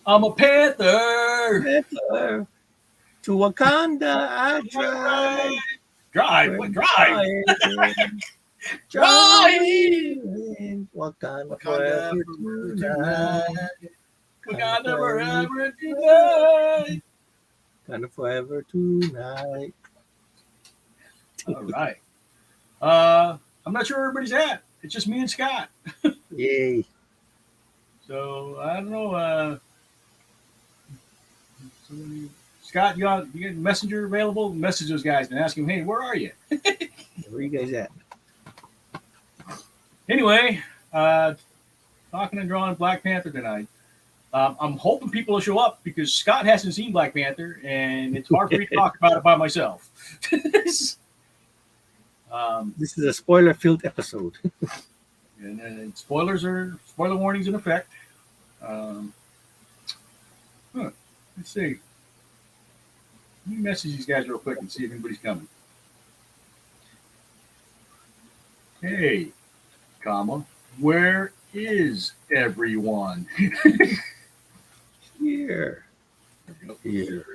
I'm a panther. Panther. To Wakanda, I drive. Drive. What drive? Driving. Wakanda Wakanda forever tonight. Wakanda forever tonight. Wakanda forever tonight. All right. I'm not sure where everybody's at. It's just me and Scott. Yay. So I don't know. Scott, you got Messenger available? Message those guys and ask them, hey, where are you? Where you guys at? Anyway, talking and drawing Black Panther tonight. I'm hoping people will show up because Scott hasn't seen Black Panther, and it's hard for me to talk about it by myself. This is a spoiler-filled episode. and spoiler warnings in effect. Let's see. Let me message these guys real quick and see if anybody's coming. Hey, comma, where is everyone? Here. Here.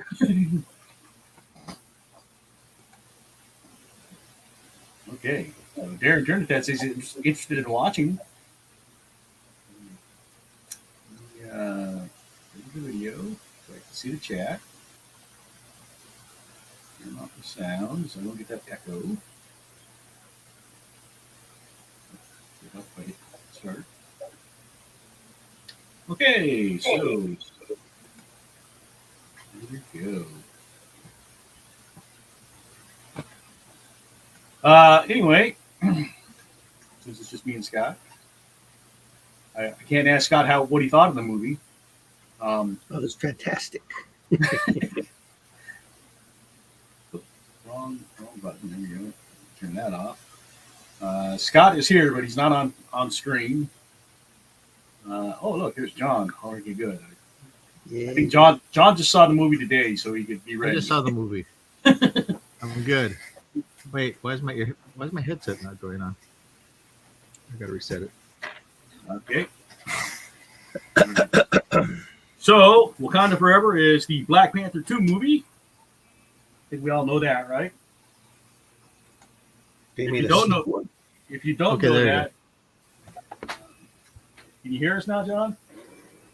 Okay. Darren Trinidad says he's interested in watching. The video. So I can see the chat. Turn off the sound so I don't get that echo. Start. Okay, so here we go. Anyway, since it's just me and Scott, I can't ask Scott what he thought of the movie. Oh, it's fantastic. Wrong button. There we go. Turn that off. Scott is here, but he's not on screen. Oh, look, there's John. Already good. Yeah. I think John just saw the movie today, so he could be ready. I just saw the movie. I'm good. Wait, why's my headset not going on? I gotta reset it. Okay. So, Wakanda Forever is the Black Panther 2 movie. I think we all know that, right? If you don't know that, can you hear us now, John?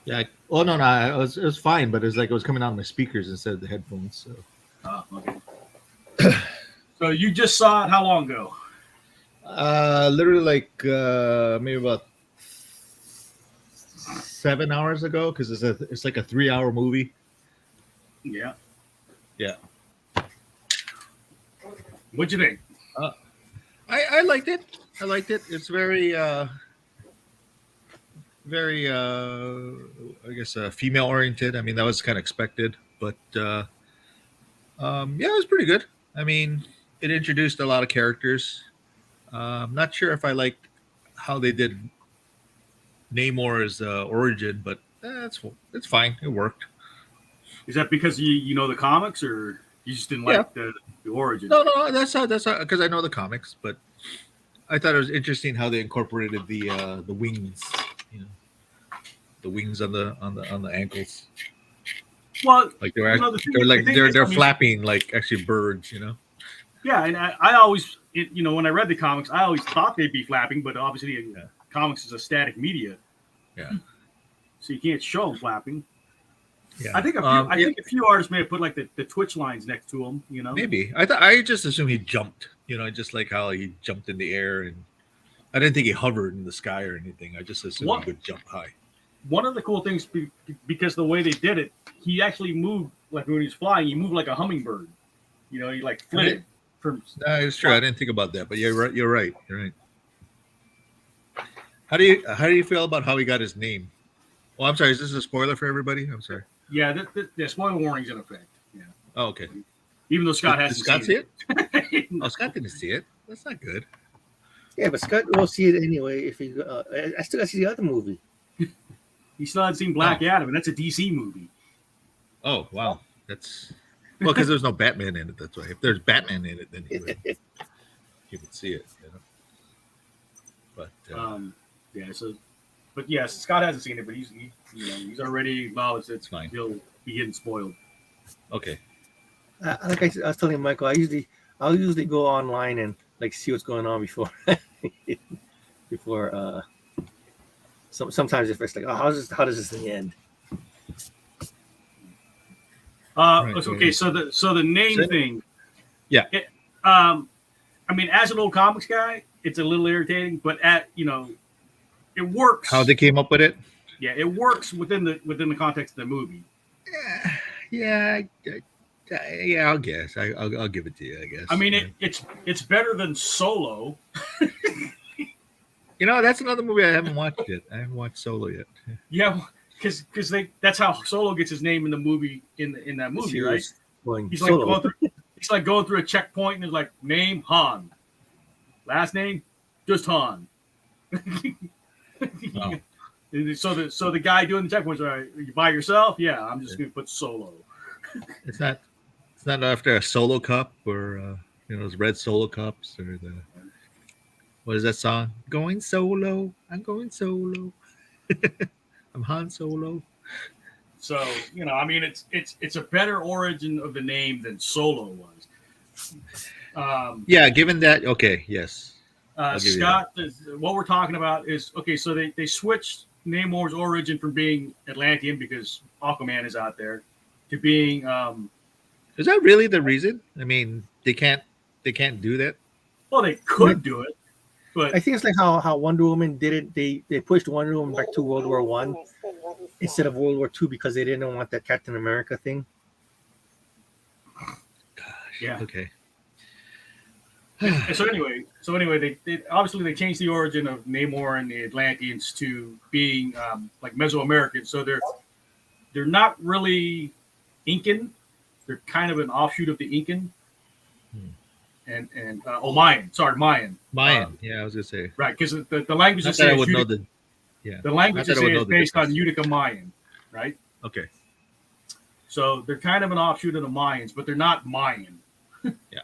Yeah. No, it was fine, but it was coming out of my speakers instead of the headphones. So. Oh, okay. So you just saw it how long ago? Literally maybe about 7 hours ago, because it's like a 3-hour movie. Yeah. Yeah. What'd you think? I liked it. It's very I guess female oriented. I mean, that was kind of expected, but yeah, it was pretty good. I mean, it introduced a lot of characters. I'm not sure if I liked how they did Namor's origin, but it's fine. It worked. Is that because you know the comics, or you just didn't like the origin? No, that's not because I know the comics, but I thought it was interesting how they incorporated the wings, the wings on the ankles. Well, like they're flapping like actually birds, Yeah, and I always, when I read the comics, I always thought they'd be flapping, but obviously, comics is a static media. Yeah. So you can't show them flapping. Yeah. I think a few artists may have put like the Twitch lines next to them. Maybe I just assumed he jumped. Just like how he jumped in the air, and I didn't think he hovered in the sky or anything. I just assumed he would jump high. One of the cool things, because the way they did it, he actually moved like when he was flying. He moved like a hummingbird. He like flitted. It's true. I didn't think about that, but you're right. You're right. How do you feel about how he got his name? Oh, I'm sorry. Is this a spoiler for everybody? I'm sorry. Yeah, the spoiler warning's in effect. Yeah. Oh, okay. Even though Scott hasn't seen it. Oh, Scott didn't see it. That's not good. Yeah, but Scott will see it anyway. If he, I still got to see the other movie. He still hadn't seen Black Adam, and that's a DC movie. Oh wow, that's because there's no Batman in it. That's why. If there's Batman in it, then he would see it. But yeah, so but yes, Scott hasn't seen it, but he's already acknowledged that Fine. he'll be getting spoiled. Okay. Like I was telling Michael, I'll usually go online and like see what's going on before before. Sometimes if it's like, oh, how does this thing end? Okay, so the name thing. Yeah. I mean, as an old comics guy, it's a little irritating, but it works. How they came up with it? Yeah, it works within the context of the movie. Yeah, I'll guess. I'll give it to you. I guess. I mean, it's better than Solo. That's another movie I haven't watched yet. I haven't watched Solo yet. Yeah, because that's how Solo gets his name in the movie in that movie, right? He's like going through a checkpoint and it's like name Han, last name just Han. Oh. So the guy doing the checkpoints, are you by yourself? Yeah, I'm just gonna put Solo. It's not after a Solo cup or those red Solo cups or the what is that song? Going solo. I'm going solo. I'm Han Solo. So I mean, it's a better origin of the name than Solo was. Yeah, given that, okay, yes. Scott, what we're talking about is okay. So they switched Namor's origin from being Atlantean because Aquaman is out there to being. Is that really the reason? I mean, they can't do that. Well, they could do it, but I think it's like how Wonder Woman did it. They pushed Wonder Woman back to World War One instead of World War II because they didn't want that Captain America thing. Gosh. Yeah. Okay. So anyway, they obviously changed the origin of Namor and the Atlanteans to being like Mesoamerican. So they're not really Incan. They're kind of an offshoot of the Incan. And Mayan. Sorry, Mayan. Mayan. Yeah, I was gonna say. Right, because the language Not they that I say would is know Utica, yeah. the language Not they that I would say know is the based on difference. Utica Mayan, right? Okay. So they're kind of an offshoot of the Mayans, but they're not Mayan. Yeah.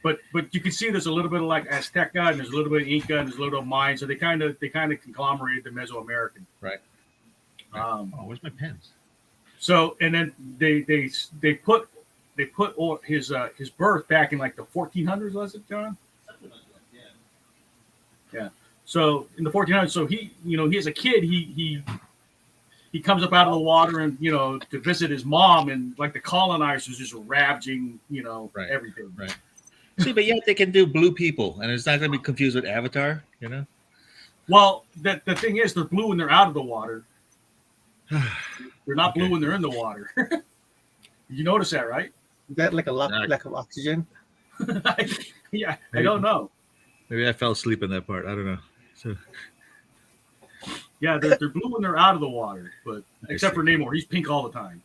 But you can see there's a little bit of like Azteca and there's a little bit of Inca and there's a little bit of Mayan. So they kind of conglomerated the Mesoamerican. Right. Where's my pens? So and then they put his birth back in like the 1400s, was it, John? Yeah. So in the 1400s, so he as a kid he comes up out of the water and to visit his mom, and like the colonizers just ravaging Right. everything. Right. See, but yet they can do blue people, and it's not going to be confused with Avatar, Well, the thing is, they're blue when they're out of the water. They're not blue when they're in the water. You notice that, right? Is that like a lack of oxygen? Yeah, I don't know. Maybe I fell asleep in that part. I don't know. So Yeah, they're blue when they're out of the water, but except see. for Namor, he's pink all the time.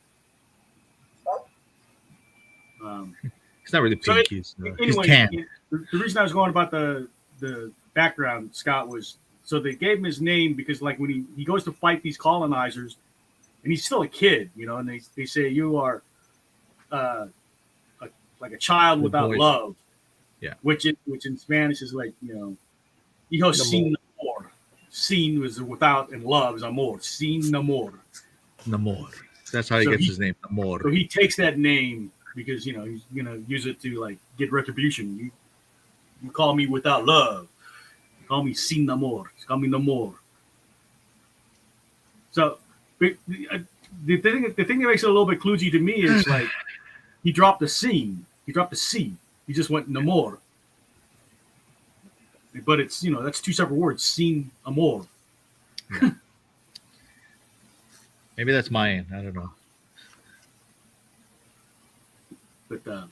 it's not really So pink. He's Anyway, tan. the reason I was going about the background, Scott, was so they gave him his name because like when he goes to fight these colonizers, and he's still a kid, and they say you are like a child without love. Yeah. Which in Spanish is like, hijo sin amor. Sin was without and love is amor. Sin amor. Namor. That's how he gets his name, Namor. So he takes that name because he's gonna use it to like get retribution. You call me without love. You call me sin amor. You call me Namor. So the thing that makes it a little bit kludgy to me is like he dropped the scene. He dropped the C. He just went Namor. But it's that's two separate words. Sin amor. Maybe that's Mayan. I don't know. But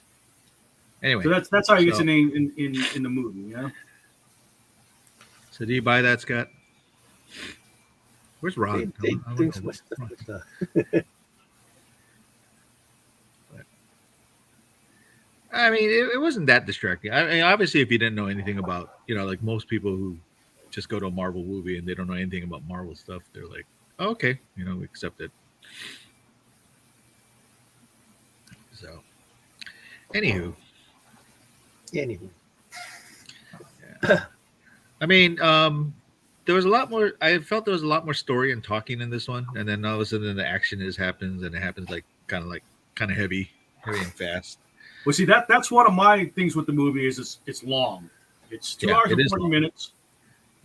Anyway, so that's how he gets a name in the movie. So do you buy that, Scott? Where's Rod? They doing so much stuff with I mean, it wasn't that distracting. I mean, obviously, if you didn't know anything about, like most people who just go to a Marvel movie and they don't know anything about Marvel stuff, they're like, oh, okay, we accept it. So, anywho. Anywho. Yeah. I mean, there was a lot more. I felt there was a lot more story and talking in this one, and then all of a sudden the action happens, and it happens like kind of heavy and fast. Well, see that's one of my things with the movie is it's long. It's 2 hours and 40 minutes.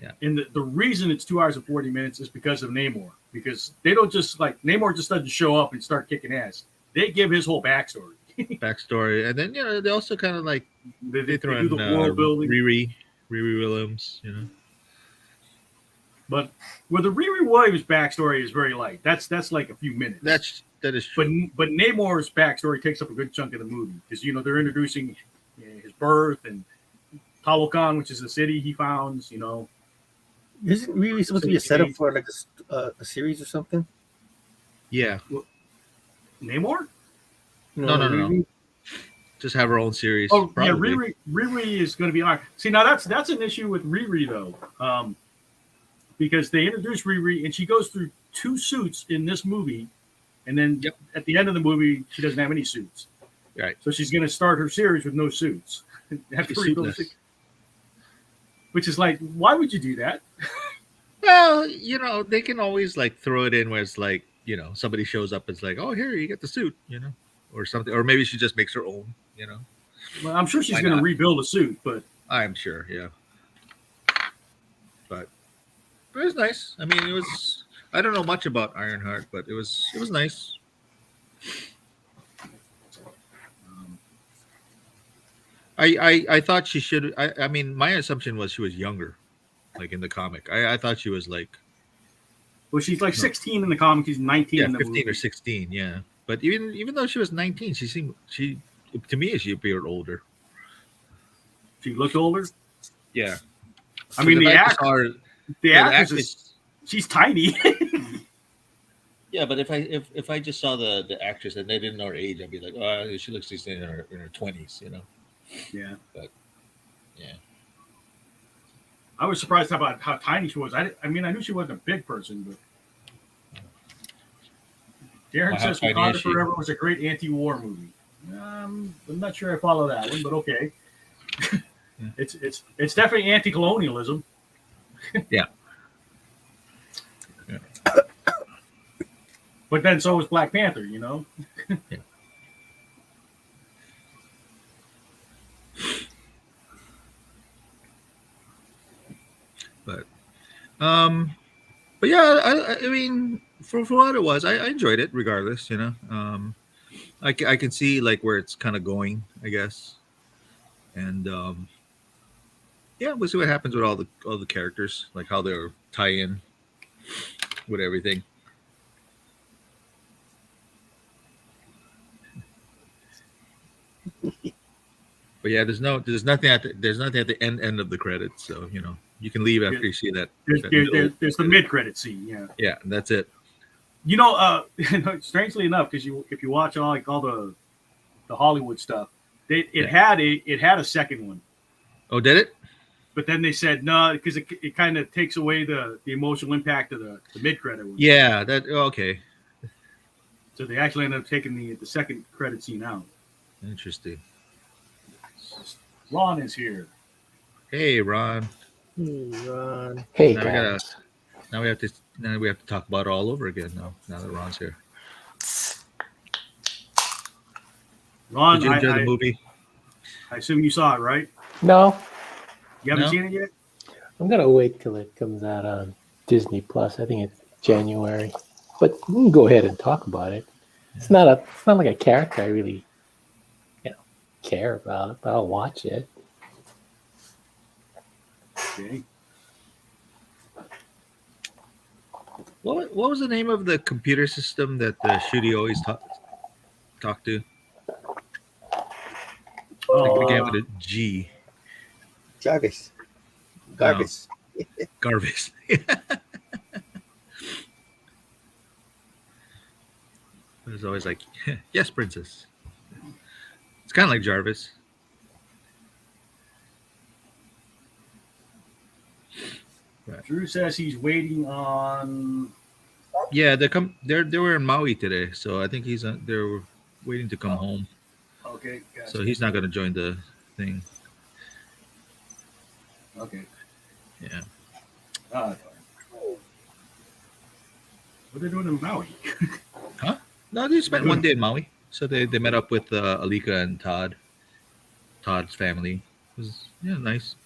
Yeah. And the reason it's 2 hours and 40 minutes is because of Namor. Because they don't just Namor just doesn't show up and start kicking ass. They give his whole backstory. And then they also kind of like they throw do in the world building. Riri Williams, But the Riri Williams backstory is very light. That's like a few minutes. That is true. But Namor's backstory takes up a good chunk of the movie because they're introducing his birth and Talocan, which is the city he founds. Isn't Riri supposed to be a setup for like a series or something? Yeah. Namor? No. Just have her own series. Oh, probably. yeah, Riri is going to be on. See, now that's an issue with Riri though, because they introduce Riri and she goes through 2 suits in this movie, and then at the end of the movie she doesn't have any suits. Right. So she's going to start her series with no suits. Which is like, why would you do that? Well, they can always like throw it in where it's like, somebody shows up. It's like, oh, here you get the suit, or something, or maybe she just makes her own, Well, I'm sure she's going to rebuild a suit, but I'm sure, yeah. But it was nice. I mean, it was. I don't know much about Ironheart, but it was nice. I thought she should. I mean, my assumption was she was younger, like in the comic. I thought she was like. Well, she's like 16 in the comic. She's 19 in the 15 movie. or 16, yeah. But even though she was 19, she to me she appeared older. She looked older. Yeah. I mean, the actress, she's tiny. Yeah, but if I just saw the actress and they didn't know her age, I'd be like, oh, she looks in her 20s, Yeah. But yeah. I was surprised about how tiny she was. I mean, I knew she wasn't a big person, but Darren says Wakanda Forever was a great anti-war movie. I'm not sure I follow that one, but okay. Yeah. It's definitely anti-colonialism. Yeah. But then so was Black Panther, Yeah. But yeah, I mean, for what it was, I enjoyed it regardless, I can see like where it's kind of going, I guess, and yeah, we'll see what happens with all the characters, like how they're tie in with everything. But yeah, there's nothing at the end of the credits, so you can leave after you see that. There's the mid-credit scene, yeah. Yeah, that's it. Strangely enough, because if you watch all the Hollywood stuff, it had a second one. Oh, did it? But then they said no, because it kind of takes away the emotional impact of the mid-credit one. Yeah, okay. So they actually ended up taking the second credit scene out. Interesting. Ron is here. Hey, Ron. Hey, Ron. Hey, Now guys. we have to talk about it all over again now that Ron's here. Ron, did you enjoy the movie? I assume you saw it, right? No, You haven't seen it yet? I'm gonna wait till it comes out on Disney Plus. I think it's January, but we can go ahead and talk about it. It's not like a character I really, care about, but I'll watch it. Okay. What was the name of the computer system that Shooty always talked to? It began with a G. Jarvis. Garvis. It was always like, yes, princess. It's kind of like Jarvis. Drew says he's waiting on. Yeah, they were in Maui today, so I think they're waiting to come home. Okay, gotcha. So he's not going to join the thing. Okay. Yeah. Uh, What are they doing in Maui? Huh? No, they spent one day in Maui. So they met up with Alika and Todd's family. It was nice.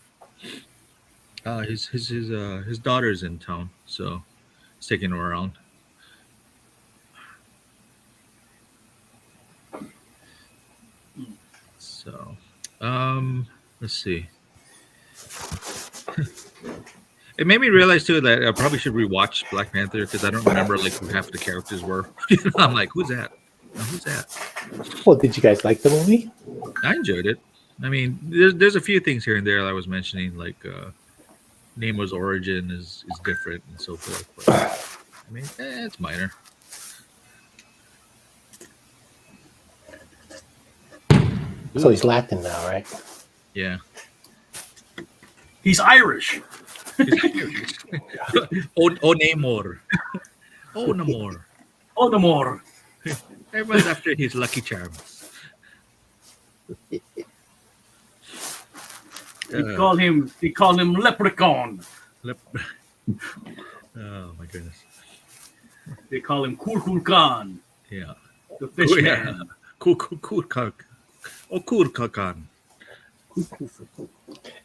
His daughter's in town, so he's taking her around. So, let's see. It made me realize too that I probably should rewatch Black Panther because I don't remember like who half the characters were. I'm like, who's that? Who's that? Well, did you guys like the movie? I enjoyed it. I mean, there's a few things here and there that I was mentioning, like Nemo's origin is different and so forth. But, I mean, it's minor. So he's Latin now, right? Yeah. He's Irish. Oh, Namor. Oh, Namor. Oh, no more. Everyone's after his Lucky Charms. They call him Leprechaun. Oh my goodness. They call him Khan, Yeah. the fish man. Kurkakan. Oh, Kurkakan.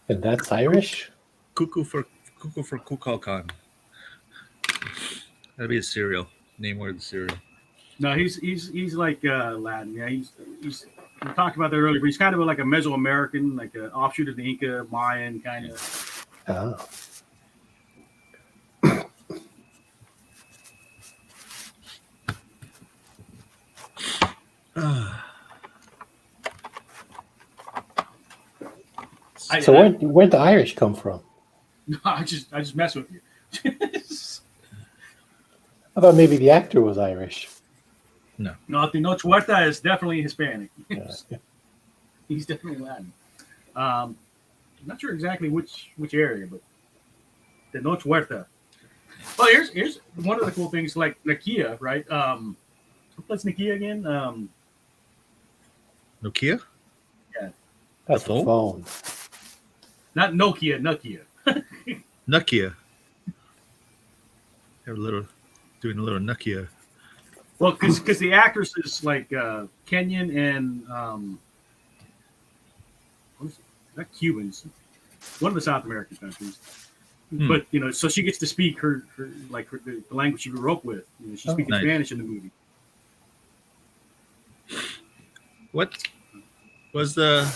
And that's Irish? Cuckoo for Kukulkan. That'd be a cereal. Name word cereal. No, he's like Latin. Yeah, he's we talked about that earlier, but he's kind of like a Mesoamerican, like an offshoot of the Inca, Mayan kind of. Oh. So where'd the Irish come from? No, I just mess with you. I thought maybe the actor was Irish. No, the Noche Huerta is definitely Hispanic. Yeah. He's definitely Latin. I'm not sure exactly which area, but the Noche Huerta. Well, here's one of the cool things, like Nakia, right? What's Nakia again? Nokia? That's The the phone. Not Nokia, Nokia. Nokia. Doing a little Nokia. Well, because the actress is like Kenyan and what is it? Not Cubans, one of the South American countries. But so she gets to speak her the language she grew up with. She's speaking nice. Spanish in the movie. What was the?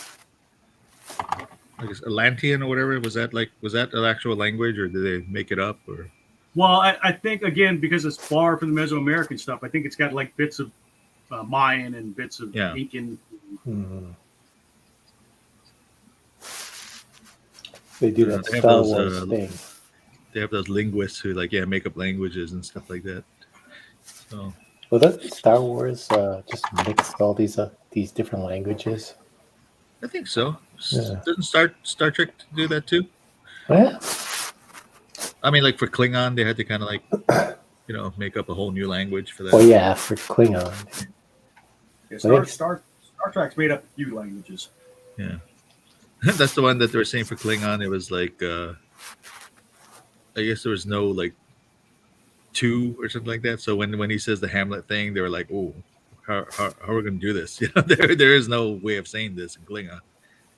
I guess Atlantean or whatever was that an actual language or did they make it up or? Well, I think again because it's far from the Mesoamerican stuff. I think it's got like bits of Mayan and bits of Incan. Mm-hmm. They do that They have Star those, Wars thing. They have those linguists who make up languages and stuff like that. So. Well, that Star Wars just mixed all these different languages. I think so. Yeah. Didn't Star Trek do that too? Yeah. I mean, like for Klingon, they had to kind of make up a whole new language for that. Oh yeah, for Klingon. Yeah, Star Trek's made up a few languages. Yeah, that's the one that they were saying for Klingon. It was like, I guess there was no like two or something like that. So when he says the Hamlet thing, they were like, "Oh, how are we going to do this?" There is no way of saying this in Klingon,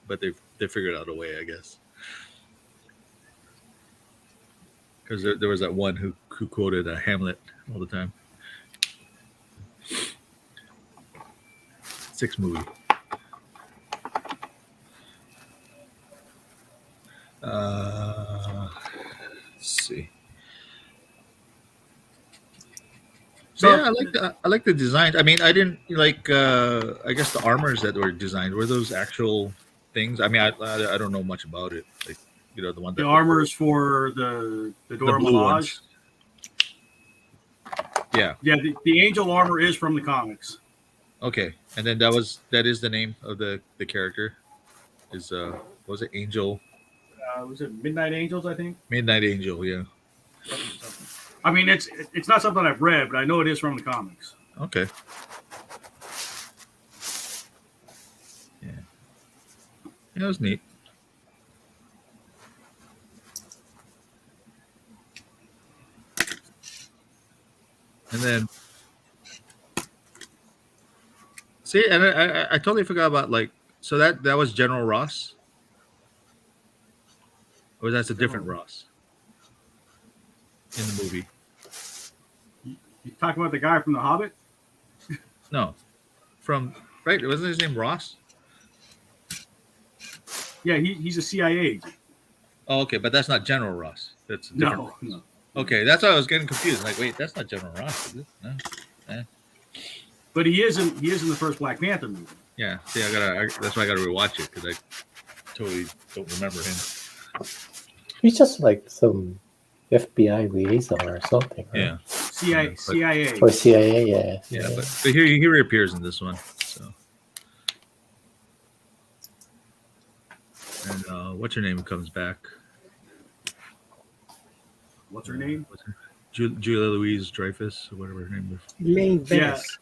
but they figured out a way, I guess. Because there was that one who quoted Hamlet all the time. 6 movie. Let's see. So yeah, I like the design. I mean, I didn't like. I guess the armors that were designed were those actual things. I mean, I don't know much about it. Like the one that the armors for the Dora Milaje. Yeah. Yeah, the Angel armor is from the comics. Okay, and then that is the name of the character. Is was it Angel? Was it Midnight Angels? I think. Midnight Angel, yeah. I mean, it's not something I've read, but I know it is from the comics. Okay. Yeah. That was neat. And then see, and I totally forgot about like so that was General Ross, or that's a different Ross in the movie. You talking about the guy from The Hobbit? No, from right? Wasn't his name Ross? Yeah, he's a CIA agent. Oh, okay, but that's not General Ross. That's a different. No, no. Okay, that's why I was getting confused. Like, wait, that's not General Ross, is it? No. But he is in the first Black Panther movie. Yeah. See, that's why I gotta rewatch it because I totally don't remember him. He's just like some FBI liaison or something. Right? Yeah. CIA. Or CIA, yeah. Yeah, but he reappears in this one. So. And what's her name comes back? What's her name? Julia Louise Dreyfus or whatever her name is. Elaine Venice.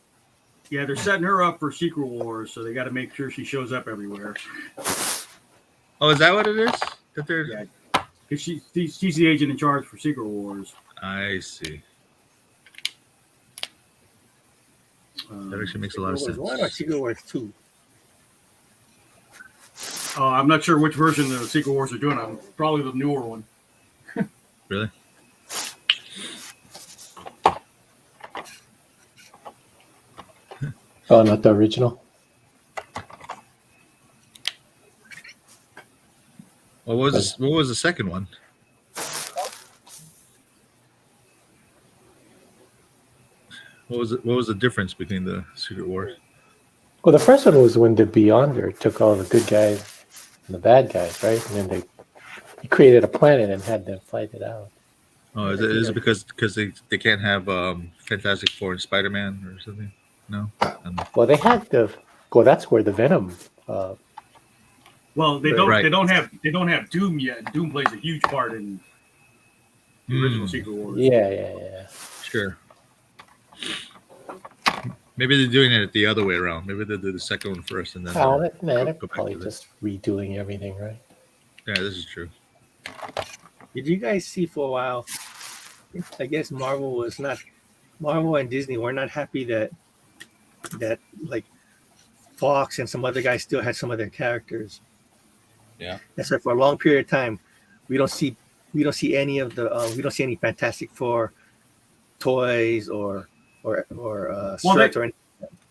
Yeah, they're setting her up for Secret Wars, so they got to make sure she shows up everywhere. Oh, is that what it is? That they're. Yeah, because she's the agent in charge for Secret Wars. I see. That actually makes a lot of sense. One or Secret Wars 2? I'm not sure which version of Secret Wars are doing. I'm probably the newer one. Really? Oh, not the original? What was the second one? What was the difference between the Secret Wars? Well, the first one was when the Beyonder took all the good guys and the bad guys, right? And then he created a planet and had them fight it out. Oh, is it because they can't have Fantastic Four and Spider-Man or something? No. Well, they had well, that's where the Venom. Well, they don't. Right. They don't have Doom yet. Doom plays a huge part in the original Secret Wars. Yeah. Sure. Maybe they're doing it the other way around. Maybe they'll do the second one first and then. Oh, they're go back probably to just redoing everything, right? Yeah, this is true. Did you guys see for a while? I guess Marvel and Disney were not happy that like Fox and some other guys still had some of their characters. Yeah. And so for a long period of time, we don't see any of the we don't see any Fantastic Four toys or shirts or anything.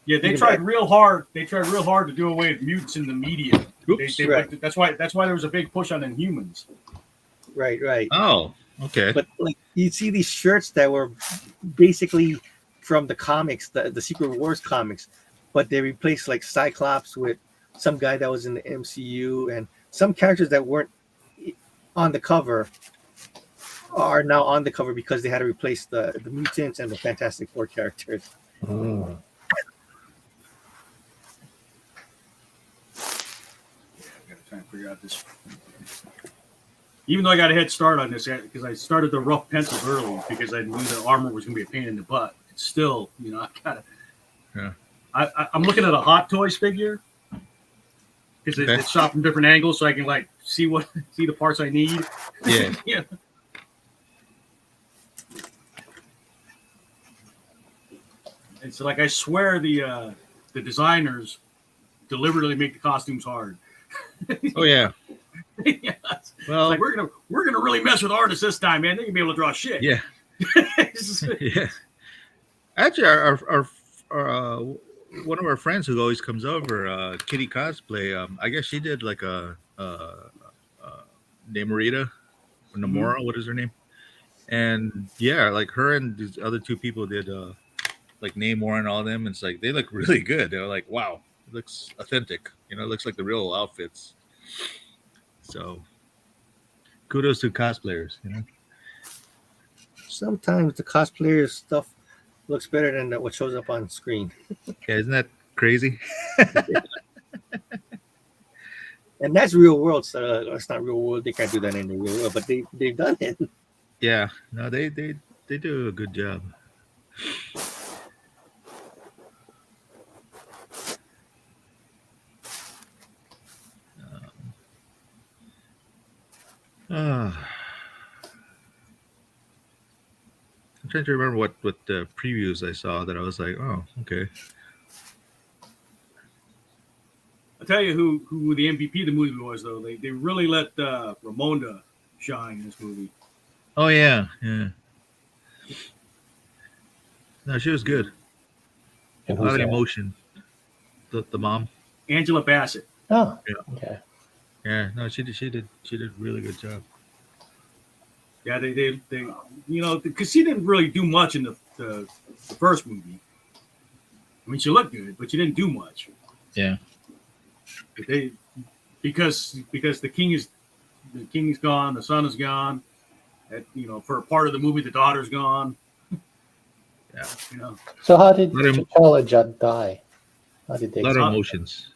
Yeah, they tried real hard. They tried real hard to do away with mutants in the media. Oops. Right. That's why there was a big push on Inhumans. Right. Oh, okay. But like you see these shirts that were basically from the comics, the Secret Wars comics, but they replaced like Cyclops with some guy that was in the MCU, and some characters that weren't on the cover are now on the cover because they had to replace the mutants and the Fantastic Four characters. Mm. I gotta try and figure out this. Even though I got a head start on this because I started the rough pencils early because I knew the armor was gonna be a pain in the butt. It's still, I gotta. Yeah. I'm looking at a Hot Toys figure because it's shot from different angles, so I can like see the parts I need. Yeah. Yeah. And so, like, I swear the designers deliberately make the costumes hard. Oh yeah. Yeah. Well, like we're gonna really mess with artists this time, man. They're gonna be able to draw shit. yeah. Yeah. Actually, our one of our friends who always comes over, Kitty Cosplay. I guess she did like a Namorita or Namora. What is her name? And yeah, like her and these other two people did like Namor and all them. And it's like they look really good. They're like, wow, it looks authentic. It looks like the real outfits. So kudos to cosplayers. Sometimes the cosplayers stuff looks better than what shows up on screen. Yeah, isn't that crazy? And that's real world. So it's not real world. They can't do that in the real world, but they've done it. Yeah, no, they do a good job. I'm trying to remember what the previews I saw that I was like, oh, okay. I'll tell you who the MVP of the movie was, though. They really let Ramonda shine in this movie. Oh yeah. No, she was good. And A lot who's of that? emotion. The mom. Angela Bassett. Oh, Yeah. okay. Yeah, no, she did a really good job. Yeah, they because she didn't really do much in the first movie. I mean, she looked good, but she didn't do much. Yeah. But because the king is gone, the son is gone. For a part of the movie, the daughter's gone. Yeah. So how did Let him- T'Challa die? How did they? A lot of emotions.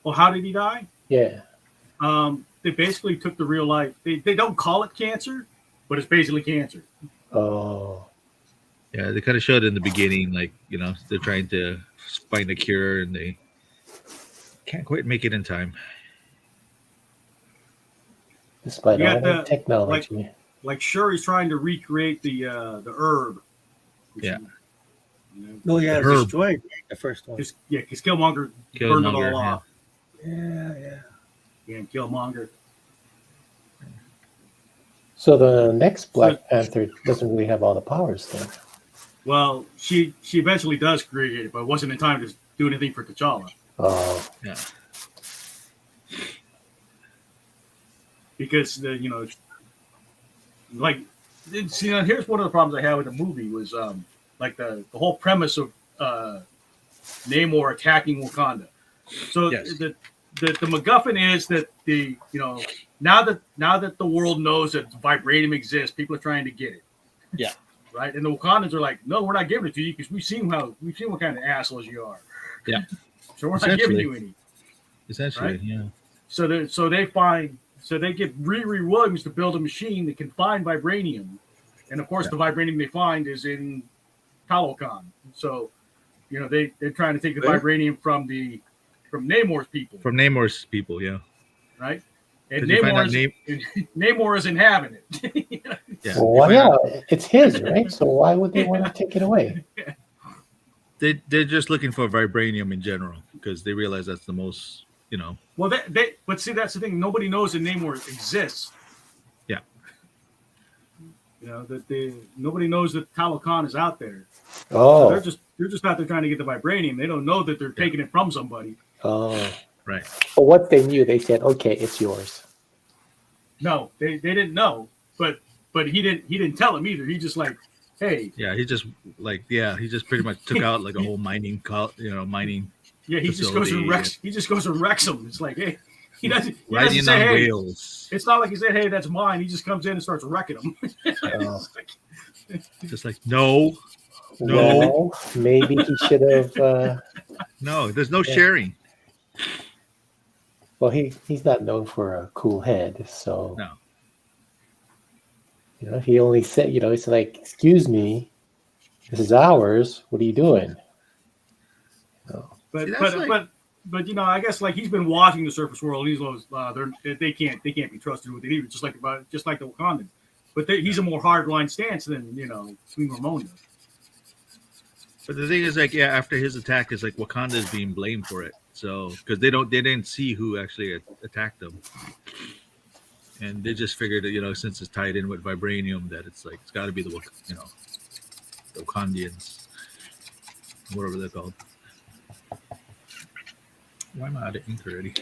Well, how did he die? Yeah. They basically took the real life. They don't call it cancer, but it's basically cancer. Oh. Yeah, they kind of showed in the beginning, like, they're trying to find a cure and they can't quite make it in time. Despite You all got the technology. Like Shuri's trying to recreate the herb. Yeah. No, yeah, The it's herb. destroyed. The first one. Because Killmonger burned it all off. Yeah. Yeah, Killmonger. So the next Black Panther doesn't really have all the powers then. Well, she eventually does create it, but it wasn't in time to do anything for T'Challa. Oh. Yeah. Because here's one of the problems I had with the movie was like the whole premise of Namor attacking Wakanda. So Yes. the MacGuffin is that now that the world knows that vibranium exists, people are trying to get it. Yeah. Right, and the Wakandans are like, no, we're not giving it to you because we've seen what kind of assholes you are. Yeah. So we're not giving you any. Essentially, Right? yeah. So they get Riri Williams to build a machine that can find vibranium, and of course the vibranium they find is in Talocan. So they're trying to take the vibranium from Namor's people. From Namor's people, yeah. Right, and Did you find out Namor isn't having it. Yeah. Well, yeah, it's his, right? So why would they want to take it away? They're just looking for vibranium in general because they realize that's the most, Well, but see, that's the thing. Nobody knows that Namor exists. Yeah. Nobody knows that Talocan is out there. Oh. So they're just out there trying to get the vibranium. They don't know that they're taking it from somebody. Oh. Right. But once they knew, they said, "Okay, it's yours." No, they didn't know, but he didn't tell him either. He just like, hey. Yeah, he just pretty much took out like a whole mining. Yeah, he just goes and wrecks. He just goes and wrecks them. It's like, hey, he doesn't Riding say, on hey. wheels. It's not like he said, hey, that's mine. He just comes in and starts wrecking them. Just like no. Well, maybe he should have. No, there's no sharing. Well, he's not known for a cool head, so No. He only said, it's like, "Excuse me, this is ours. What are you doing?" But See, I guess like he's been watching the surface world. He's knows they can't be trusted with it either. Just like the Wakandans. But he's a more hardline stance than Queen Ramonda. But the thing is, like, yeah, after his attack, is like Wakanda is being blamed for it. So because they didn't see who actually attacked them, and they just figured that since it's tied in with vibranium, that it's got to be the Wakandians, whatever they're called. Why am I out of ink already?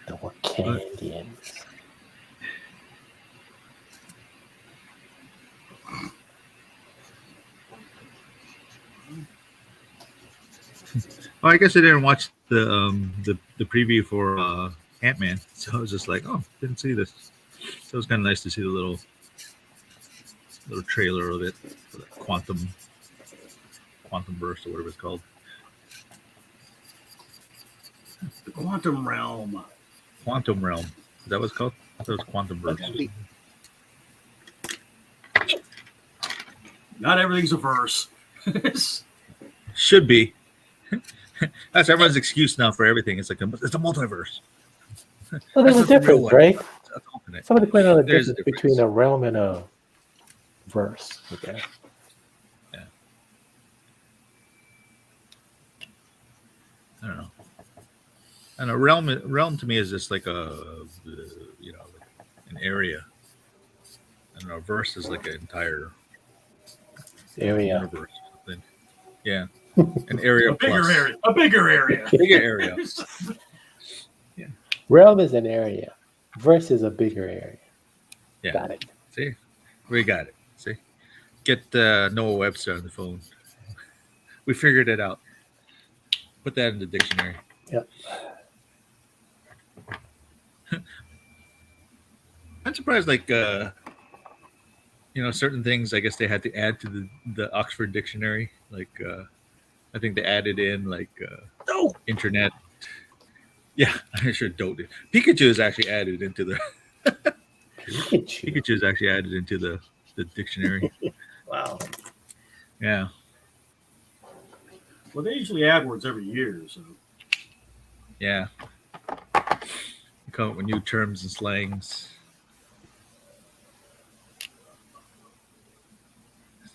The Wakandians. Well, I guess I didn't watch the preview for Ant-Man, so I was just like, oh, didn't see this. So it was kind of nice to see the little trailer of it for the quantum burst or whatever it's called. The quantum realm. Quantum realm. Is that what it's called? I thought it was quantum burst. Not everything's a verse. Should be. That's everyone's excuse now for everything. It's like it's a multiverse. Well, there's a That's not the real difference, one. right? That's alternate. Somebody point out the There's a difference between difference. a realm and a verse. Okay. I don't know. And a realm to me is just like an area. And a verse is like an entire Area. universe. Or something. Yeah, an area A bigger plus. area. A bigger area. Bigger area. Realm is an area. Verse is a bigger area. Yeah. Got it. See, we got it. See, get Noah Webster on the phone. We figured it out. Put that in the dictionary. Yep. I'm surprised, like certain things. I guess they had to add to the Oxford Dictionary. Like I think they added in like internet. Yeah, I sure don't. Pikachu is actually added into the Pikachu is actually added into the dictionary. Wow. Yeah. Well, they usually add words every year, so. Yeah. You come up with new terms and slangs.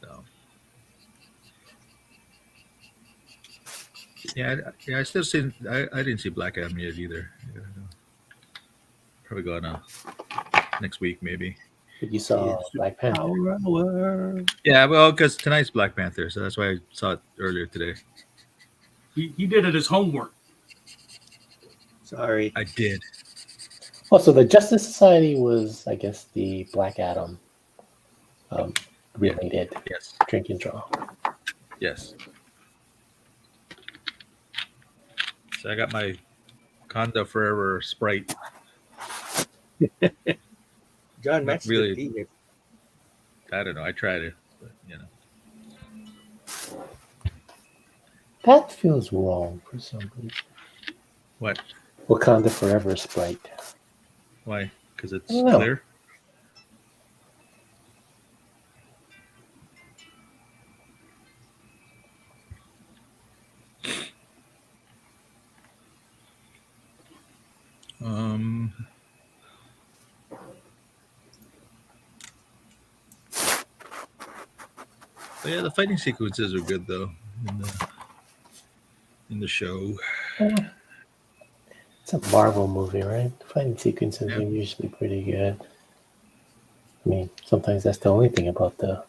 So. Yeah, I still see. I didn't see Black Adam yet either. Yeah, probably gonna next week maybe. But you saw Black Panther. Hour. Yeah, well, because tonight's Black Panther, so that's why I saw it earlier today. He did it as homework. Sorry. I did. Oh, so the Justice Society was, I guess, the Black Adam related Yes. drink and draw. Yes. So I got my Wakanda Forever Sprite. John Matt's really- good beer. I don't know. I tried it, but That feels wrong for some reason. What? Wakanda Forever Sprite. Why? Because it's I don't know. clear. But yeah, the fighting sequences are good though in the show. It's a Marvel movie, right? Fighting sequences Yeah. are usually pretty good. I mean, sometimes that's the only thing about the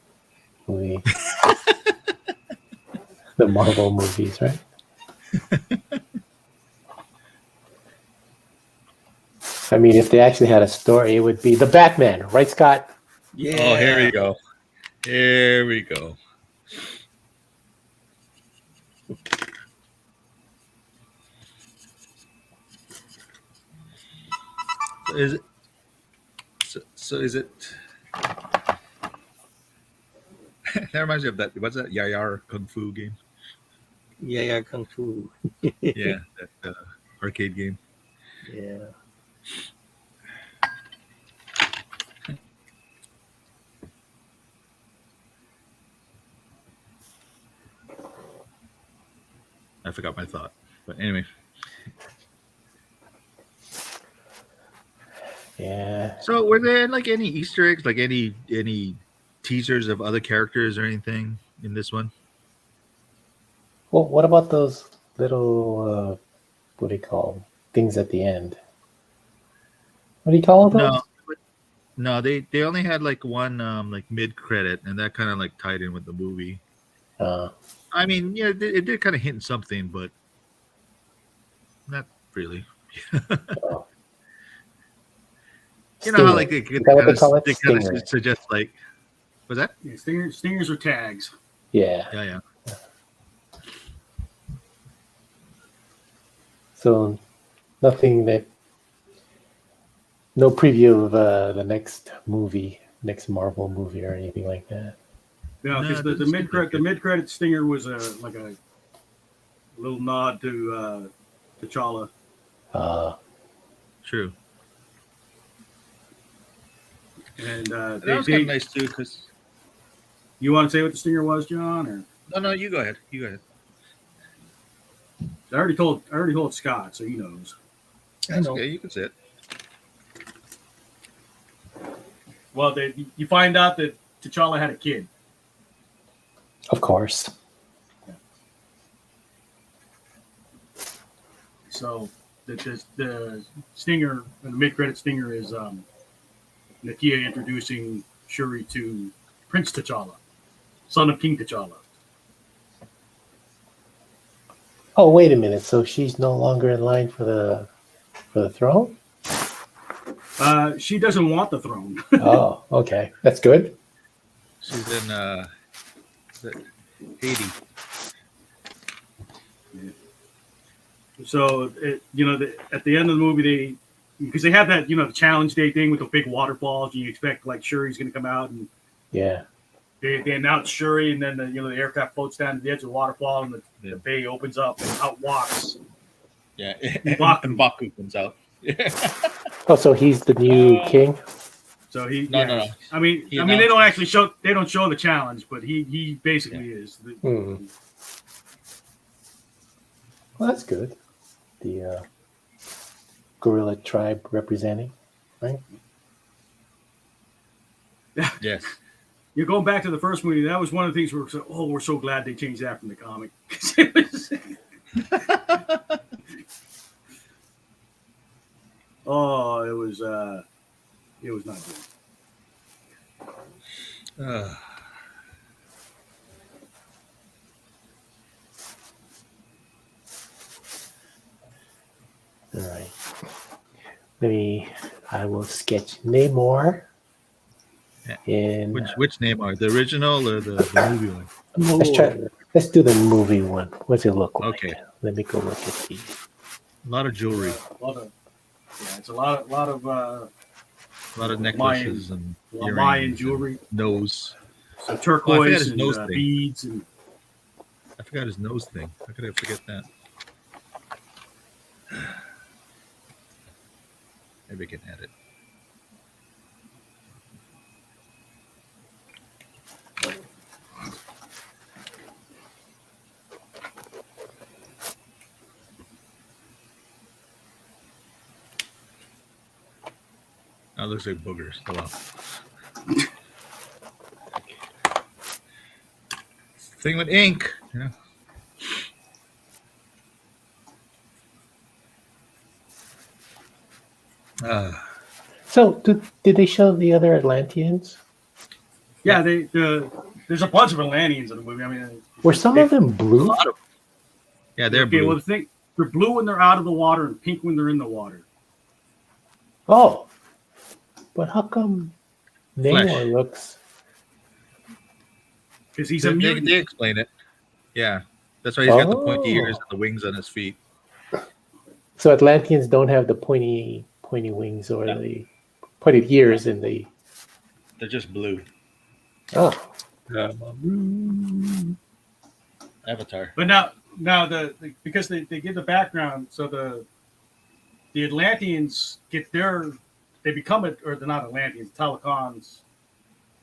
movie. The Marvel movies, right? I mean, if they actually had a story, it would be the Batman, right, Scott? Yeah. Oh, here we go. Here we go. So is it? So is it? That reminds me of that. What's that? Yayar Kung Fu game? Yeah, Kung Fu. Yeah, that arcade game. Yeah. I forgot my thought, but anyway. Yeah. So were there like any Easter eggs, like any teasers of other characters or anything in this one? Well, what about those little, what do you call them? Things at the end? What do you call those? No, they only had like one like mid credit, and that kind of like tied in with the movie. I mean, yeah, it did kind of hint something, but not really. Oh. You know how like Is that what they call it? they kind Stinger. of suggest like, was that? Yeah, stingers are tags. Yeah. Yeah. So nothing that, no preview of the next movie, next Marvel movie or anything like that. Yeah, No, because it the doesn't mid seem like the it. mid credit stinger was like a little nod to T'Challa. True. And That was kind of nice too, because you want to say what the stinger was, John? Or no, you go ahead. You go ahead. I already told Scott, so he knows. I know. Okay, you can say it. Well, you find out that T'Challa had a kid. Of course. So the stinger, the mid-credit stinger is Nakia introducing Shuri to Prince T'Challa, son of King T'Challa. Oh, wait a minute. So she's no longer in line for the throne? She doesn't want the throne. Oh, okay. That's good. She's in Haiti. So at the end of the movie, because they have that the challenge day thing with the big waterfalls, and you expect like Shuri's going to come out, and Yeah. they announce Shuri, and then the aircraft floats down to the edge of the waterfall, and the bay opens up, and out walks. Yeah, M'Baku. and Baku comes out. Oh, so he's the new king? So he No. I mean they don't show the challenge, but he basically is. Well, that's good. The gorilla tribe representing, right? Yes. You're going back to the first movie. That was one of the things we're so glad they changed that from the comic. It was not good. All right. I will sketch Namor. In Which name are the original or the movie one? Let's do the movie one. What's it look like? Okay. Let me go look at the. A lot of jewelry. It's a lot of A lot of necklaces and Mayan jewelry. Nose. So turquoise and nose beads and. I forgot his nose thing. How could I forget that? Maybe I can add it. That looks like boogers. Oh, well. Thing with ink. So, did they show the other Atlanteans? Yeah, there's a bunch of Atlanteans in the movie. I mean, Were some of them blue? Yeah, they're blue. Well, they're blue when they're out of the water and pink when they're in the water. Oh, but how come Namor looks? Because he's a mutant. They explain it. Yeah, that's why he's got the pointy ears and the wings on his feet. So Atlanteans don't have the pointy wings or the pointed ears in the. They're just blue. Oh. Avatar. But now because they give the background, so the Atlanteans they become it, or they're not Atlanteans, Talocans.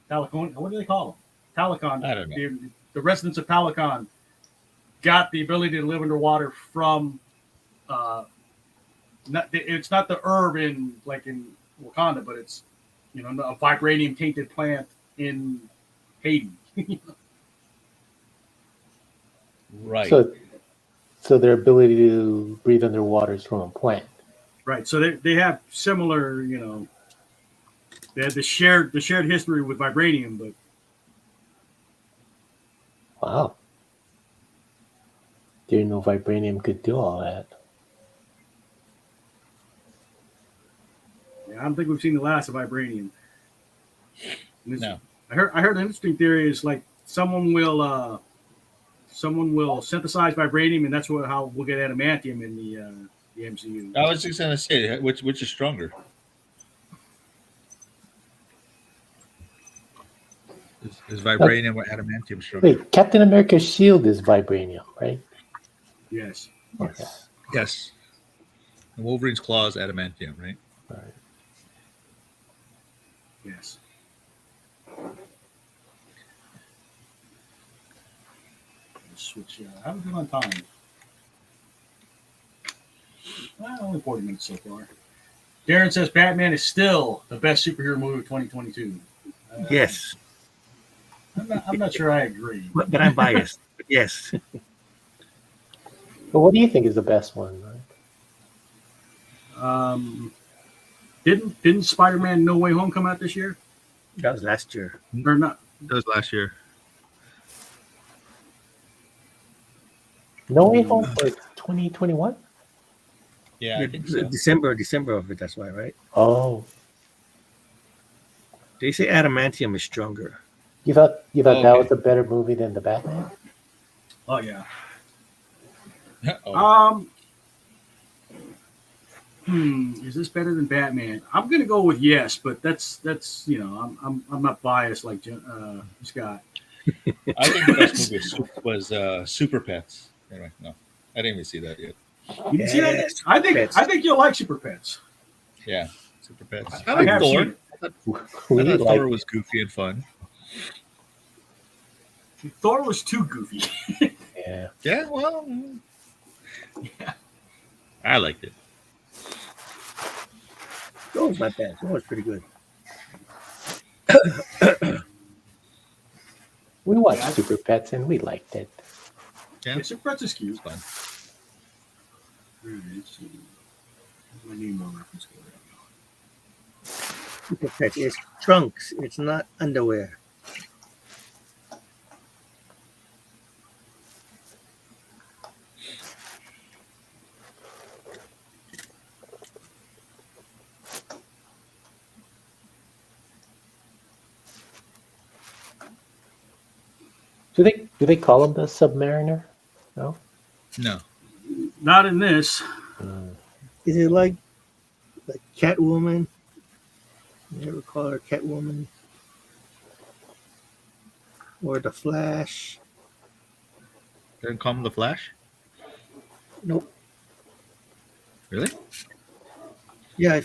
Talocan, what do they call them? Talocan. I don't know. The residents of Talocan got the ability to live underwater from. It's not the herb in Wakanda, but it's a vibranium tainted plant in Haiti. Right. So their ability to breathe underwater is from a plant. Right. So they have similar, they had the shared history with vibranium, but Wow. Didn't know vibranium could do all that. I don't think we've seen the last of vibranium. No. I heard an interesting theory is like someone will synthesize vibranium, and that's how we'll get adamantium in the MCU. I was just gonna say which is stronger. Is vibranium or adamantium stronger? Wait, Captain America's shield is vibranium, right? Yes. Okay. Yes. And Wolverine's claw is adamantium, right? All right. Yes. Switch. I haven't been on time. Well, only 40 minutes so far. Darren says Batman is still the best superhero movie of 2022. Yes, I'm not sure I agree. but I'm biased. But yes, But what do you think is the best one? Right? Didn't Spider-Man No Way Home come out this year? that was last year. Or not? That was last year. No Way Home for 2021? Yeah, I think so. December of it. That's why, right? Oh, They say adamantium is stronger. you thought that Okay. was a better movie than the Batman? Oh yeah. Oh. Is this better than Batman? I'm gonna go with yes, but that's I'm not biased like Scott. I think the best movie was Super Pets. Anyway, no, I didn't even see that yet. You didn't see that? Yes, I think Pets. I think you'll like Super Pets. Yeah, Super Pets. I I like have Thor. seen I We thought like Thor was goofy and fun. Thor was too goofy. yeah. Yeah, well, I liked it. That was not bad. That was pretty good. We watched Yeah. Super Pets and we liked it. Yeah, Yeah, Super Pets is cute. it's fun. All right, let's see. I need more reference for Super Pets. It's trunks. It's not underwear. Do they call him the Submariner? No. No, Not in this. Is it like Catwoman? You ever call her Catwoman? Or the Flash? they didn't call him the Flash. Nope. Really? Yeah,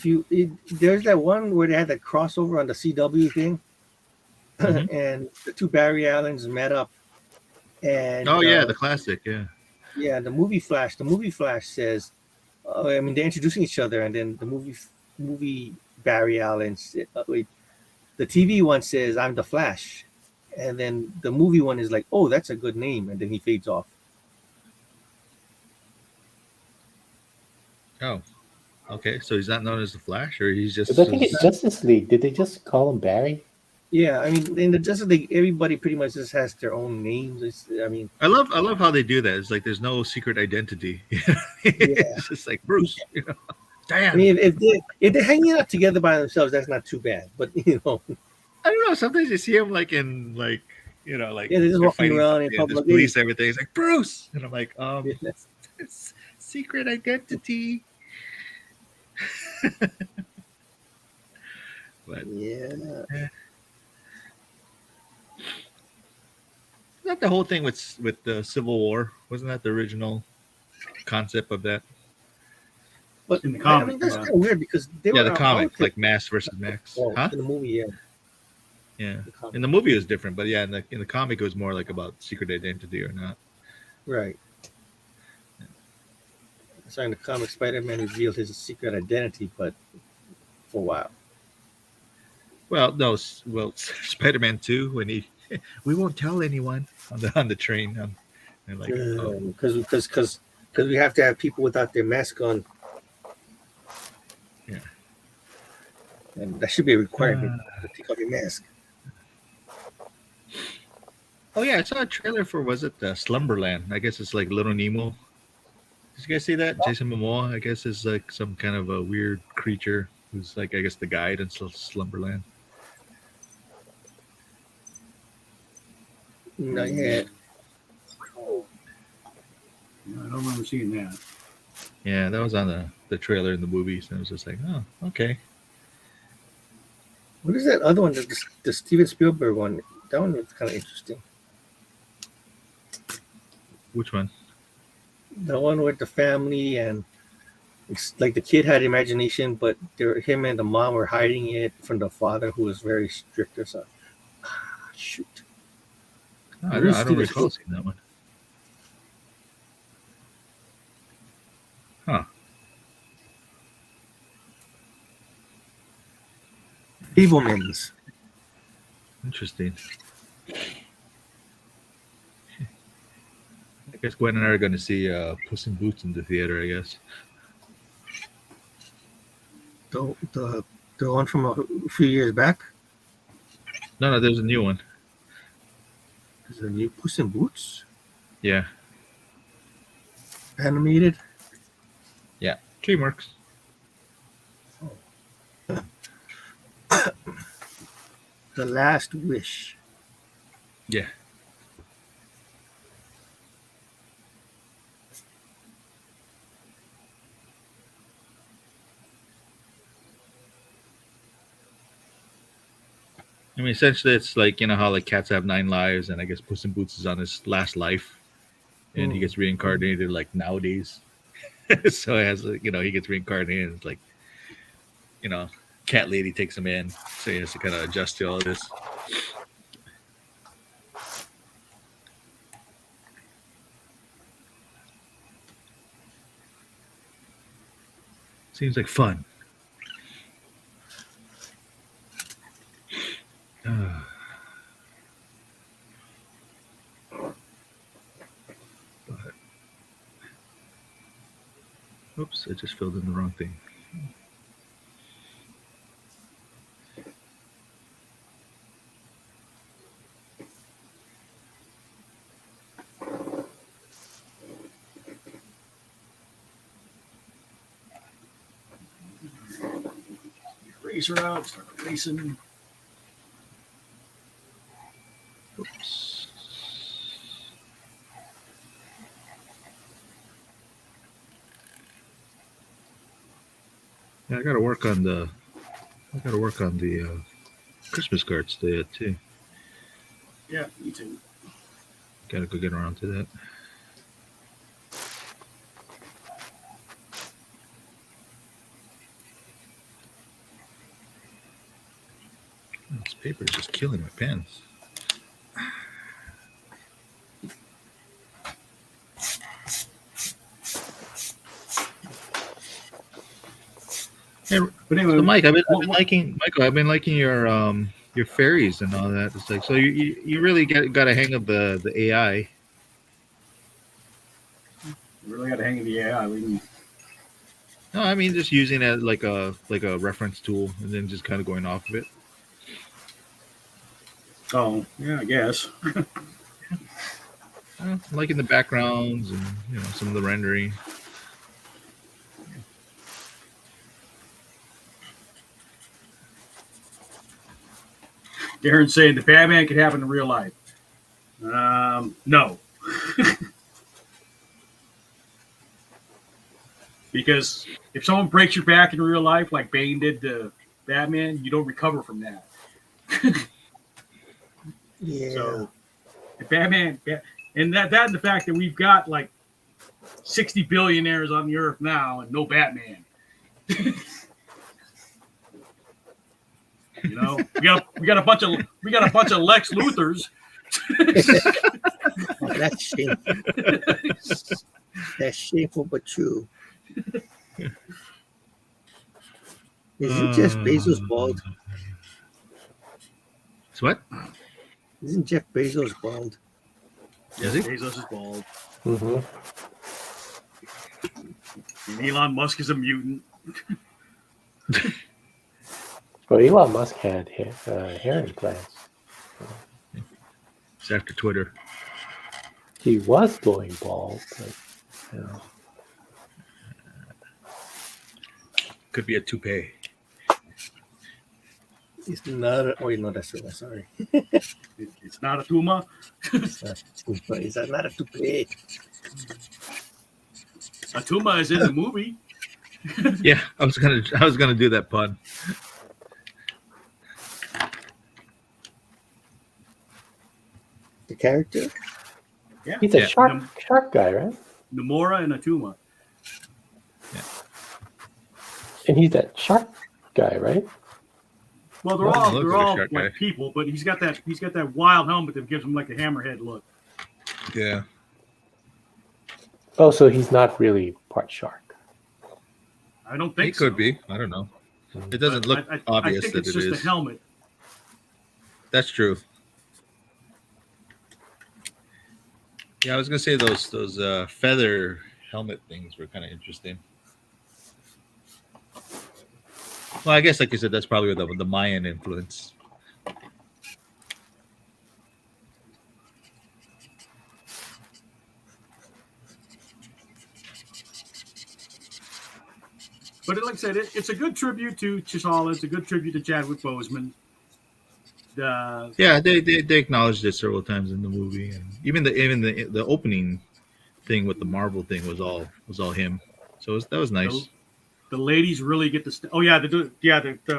there's that one where they had that crossover on the CW thing, Mhm. and the two Barry Allens met up, and Oh yeah, the classic. Yeah. yeah, the movie Flash. The movie Flash says, I mean, they're introducing each other, and then the movie Barry Allen. Wait, the TV one says, "I'm the Flash," and then the movie one is like, "Oh, that's a good name," and then he fades off. Oh, okay. So he's not known as the Flash, or he's just. But I think it's Justice League. Did they just call him Barry? Yeah, I mean, in the Justice League, everybody pretty much just has their own names. I mean, I love how they do that. It's like there's no secret identity. It's just like Bruce. Damn. I mean, if they're hanging out together by themselves, that's not too bad. But I don't know. Sometimes you see him like in like yeah, they're just walking fighting around in somebody and public. there's police, everything. It's like Bruce, and I'm like, Yeah. it's secret identity. But Yeah. not the whole thing with the Civil War. Wasn't that the original concept of that? But In the I comic, mean, that's yeah. kind of weird because they Yeah, were the comic, like Max versus Max. oh, Huh? in the movie, yeah. Yeah. The comic. In the movie, it was different, but yeah, in the comic, it was more like about secret identity or not. Right. So in the comic, Spider-Man revealed his secret identity, but for a while. Well, no, Spider-Man 2 when we won't tell anyone on the train. And like, oh, Because we have to have people without their mask on. Yeah. And that should be a requirement to take off your mask. oh yeah, I saw a trailer for was it Slumberland? I guess it's like Little Nemo. Did you guys see that? Jason Momoa, I guess, is like some kind of a weird creature who's like I guess the guide in Slumberland. Not yet. I don't remember seeing that. Yeah, that was on the trailer in the movies, and it was just like, oh, okay. What is that other one? The Steven Spielberg one. That one was kind of interesting. Which one? The one with the family and it's like the kid had imagination, but him and the mom were hiding it from the father who was very strict or something. Shoot. Oh, I don't recall seeing that one. Huh. Fablemans. Interesting. I guess Gwen and I are going to see Puss in Boots in the theater, I guess. The one from a few years back. No, there's a new one. Is it a new Puss in Boots Yeah. animated? Yeah. DreamWorks. The Last Wish. Yeah. I mean, essentially, it's like, you know, how like cats have 9 lives, and I guess Puss in Boots is on his last life, and he gets reincarnated like nowadays. So it has, you know, he gets reincarnated, and it's like, you know, cat lady takes him in, so he has to kind of adjust to all this. Seems like fun. Oops, I just filled in the wrong thing. Eraser out, start erasing. Oops. Yeah, I gotta work on the Christmas cards today too. Yeah, me too. Gotta go get around to that. This paper is just killing my pens. Hey, But anyway, so Mike, I've been what- liking Michael. I've been liking your fairies and all that. It's like, so you really got a hang of the AI. you really got to hang in the AI. No, I mean just using it like a reference tool and then just kind of going off of it. Oh, yeah, I guess. Liking the backgrounds and, you know, some of the rendering. Darren's saying the Batman could happen in real life. No. Because if someone breaks your back in real life, like Bane did to Batman, you don't recover from that. Yeah. So, the Batman, and that and the fact that we've got like 60 billionaires on the earth now and no Batman. You know, we got a bunch of Lex Luthers. Oh, that's shameful. That's shameful but true. Isn't Jeff Bezos bald? It's what? Isn't Jeff Bezos bald? Is he? Bezos is bald. Mm-hmm. And Elon Musk is a mutant. Well, Elon Musk had hair implants. It's after Twitter. He was going bald, but you know. Could be a toupee. It's not. Wait, no, that's right. Sorry. It's not a tumor. It's not a toupee. A tumor is in the movie. Yeah, I was gonna do that pun. The character? Yeah, He's a Yeah. shark guy, right? Namora and a tumor. And he's that shark guy, right? Well, Well, he looks they're like a all shark like guy. people, but he's got that wild helmet that gives him like a hammerhead look. Yeah. Oh, so he's not really part shark. I don't He think could so. be. I don't know. It doesn't But look I obvious think that it's it just is. a helmet. That's true. Yeah, I was gonna say those feather helmet things were kind of interesting. Well, I guess like you said, that's probably the Mayan influence. But like I said, it's a good tribute to T'Challa. It's a good tribute to Chadwick Boseman. Yeah, they acknowledged it several times in the movie, and even the opening thing with the Marvel thing was all him. So that was nice. The ladies really get to. Oh yeah, the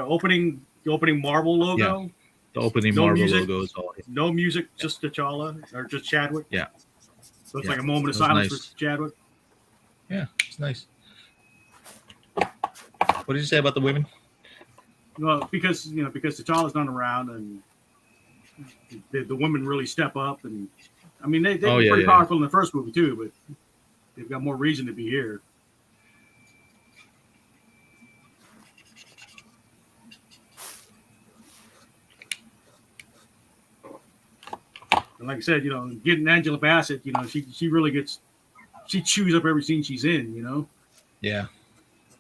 opening Marvel logo. Yeah, the opening No Marvel music. logo is all him. No music, just T'Challa or just Chadwick. Yeah. So it's Yeah, like a moment of that was silence nice. for Chadwick. Yeah, it's nice. What did you say about the women? Well, because T'Challa's not around, and the women really step up, and I mean they're pretty powerful in the first movie too, but they've got more reason to be here. And like I said, getting Angela Bassett, she really she chews up every scene she's in, Yeah,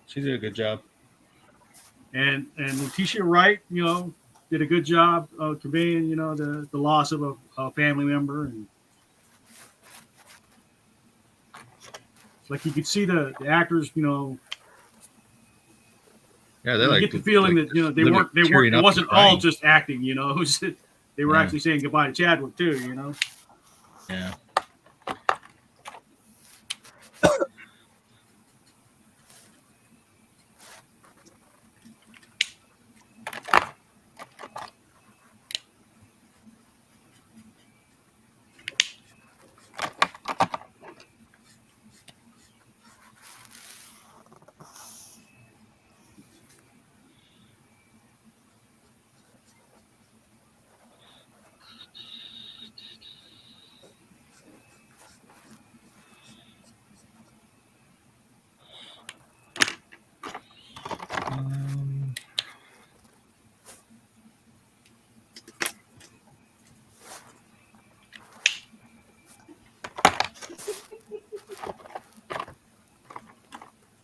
she did a good job. And Letitia Wright, did a good job of conveying, the loss of a family member, and it's like you could see the actors, Yeah, they get the feeling that they weren't. It wasn't all just acting, it was, they were actually saying goodbye to Chadwick too, Yeah.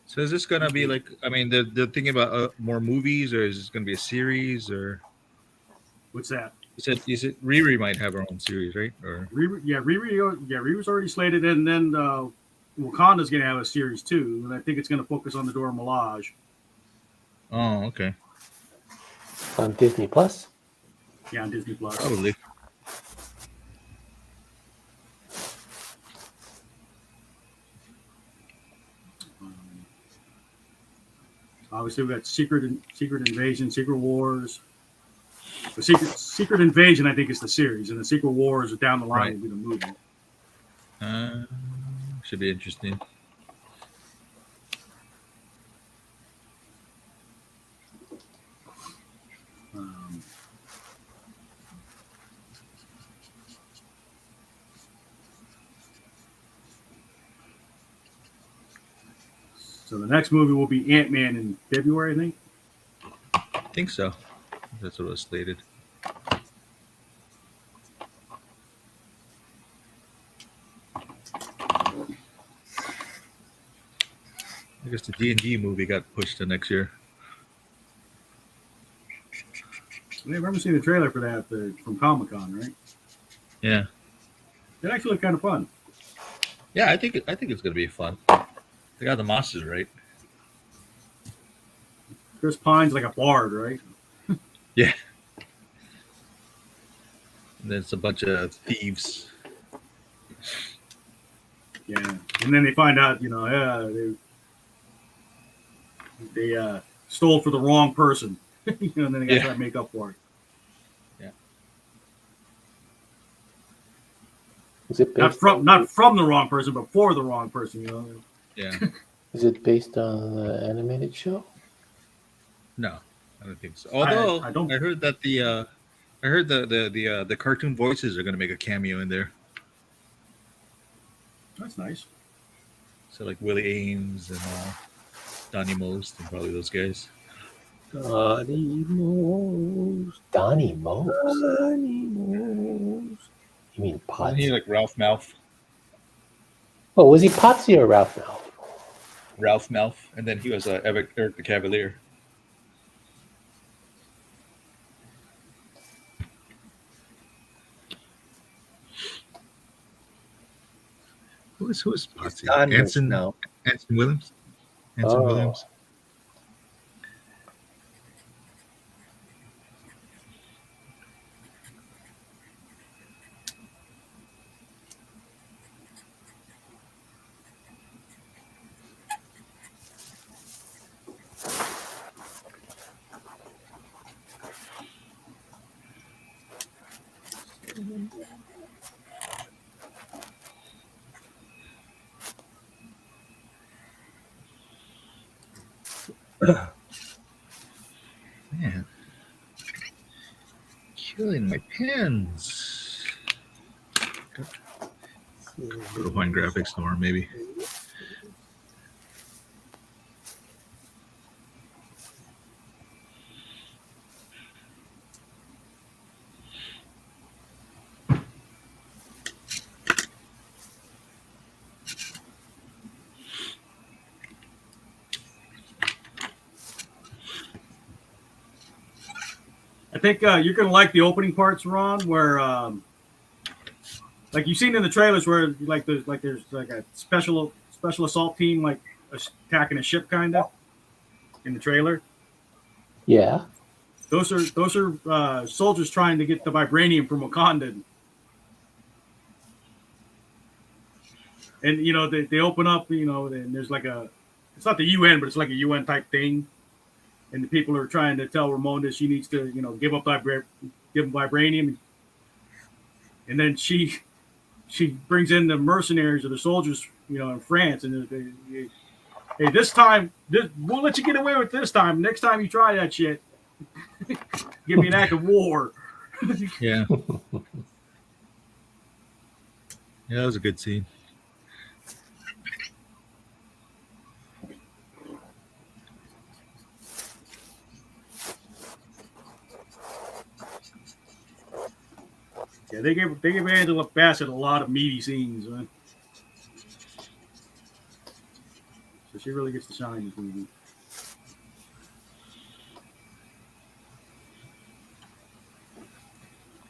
So is this gonna be like? I mean, they're thinking about more movies, or is this gonna be a series, or What's that? You said Riri might have her own series, right? Or Riri's already slated, and then Wakanda's gonna have a series too, and I think it's gonna focus on the Dora Milaje. Oh, okay. On Disney Plus? Yeah, on Disney Plus. Probably. Obviously, we got Secret Invasion, Secret Wars. The Secret Invasion, I think, is the series, and the Secret Wars down the line will be the movie. Should be interesting. So the next movie will be Ant-Man in February, I think. I think so. That's what was slated. I guess the D&D movie got pushed to next year. I remember seeing the trailer for that from Comic-Con, right? Yeah. It actually looked kind of fun. Yeah, I think it's gonna be fun. They got the monsters right. Chris Pine's like a bard, right? Yeah. And then it's a bunch of thieves. Yeah, and then they find out, they stole for the wrong person, and then they got to try to make up for it. Yeah. Is it Not from the wrong person, but for the wrong person, Yeah. Is it based on the animated show? No, I don't think so. Although I heard that the cartoon voices are going to make a cameo in there. That's nice. So like Willie Ames and Donnie Most and probably those guys. Donnie Mose. Donnie Mose. Donnie Mose. You mean Wasn't he Potsy? like Ralph Mouth? Oh, was he Potsy or Ralph now? Ralph Mouth, and then he was Eric the Cavalier. Who is Potsy? Don Anson now. Anson Williams. Anson Williams. Man, killing my pens. Go to Wine Graphics Store, maybe. I think you're gonna like the opening parts, Ron, where like you've seen in the trailers where there's like a special assault team like attacking a ship kind of in the trailer. Yeah. Those are soldiers trying to get the vibranium from Wakanda. And you know they open up, you know, and there's like it's not the UN, but it's like a UN type thing. And the people are trying to tell Ramonda she needs to, you know, give them vibranium. And then she brings in the mercenaries or the soldiers, you know, in France. And hey, this time, we'll let you get away with this time. Next time you try that shit, give me an act of war. Yeah. Yeah, that was a good scene. Yeah, they gave Angela Bassett a lot of meaty scenes, man. So she really gets to shine in this movie.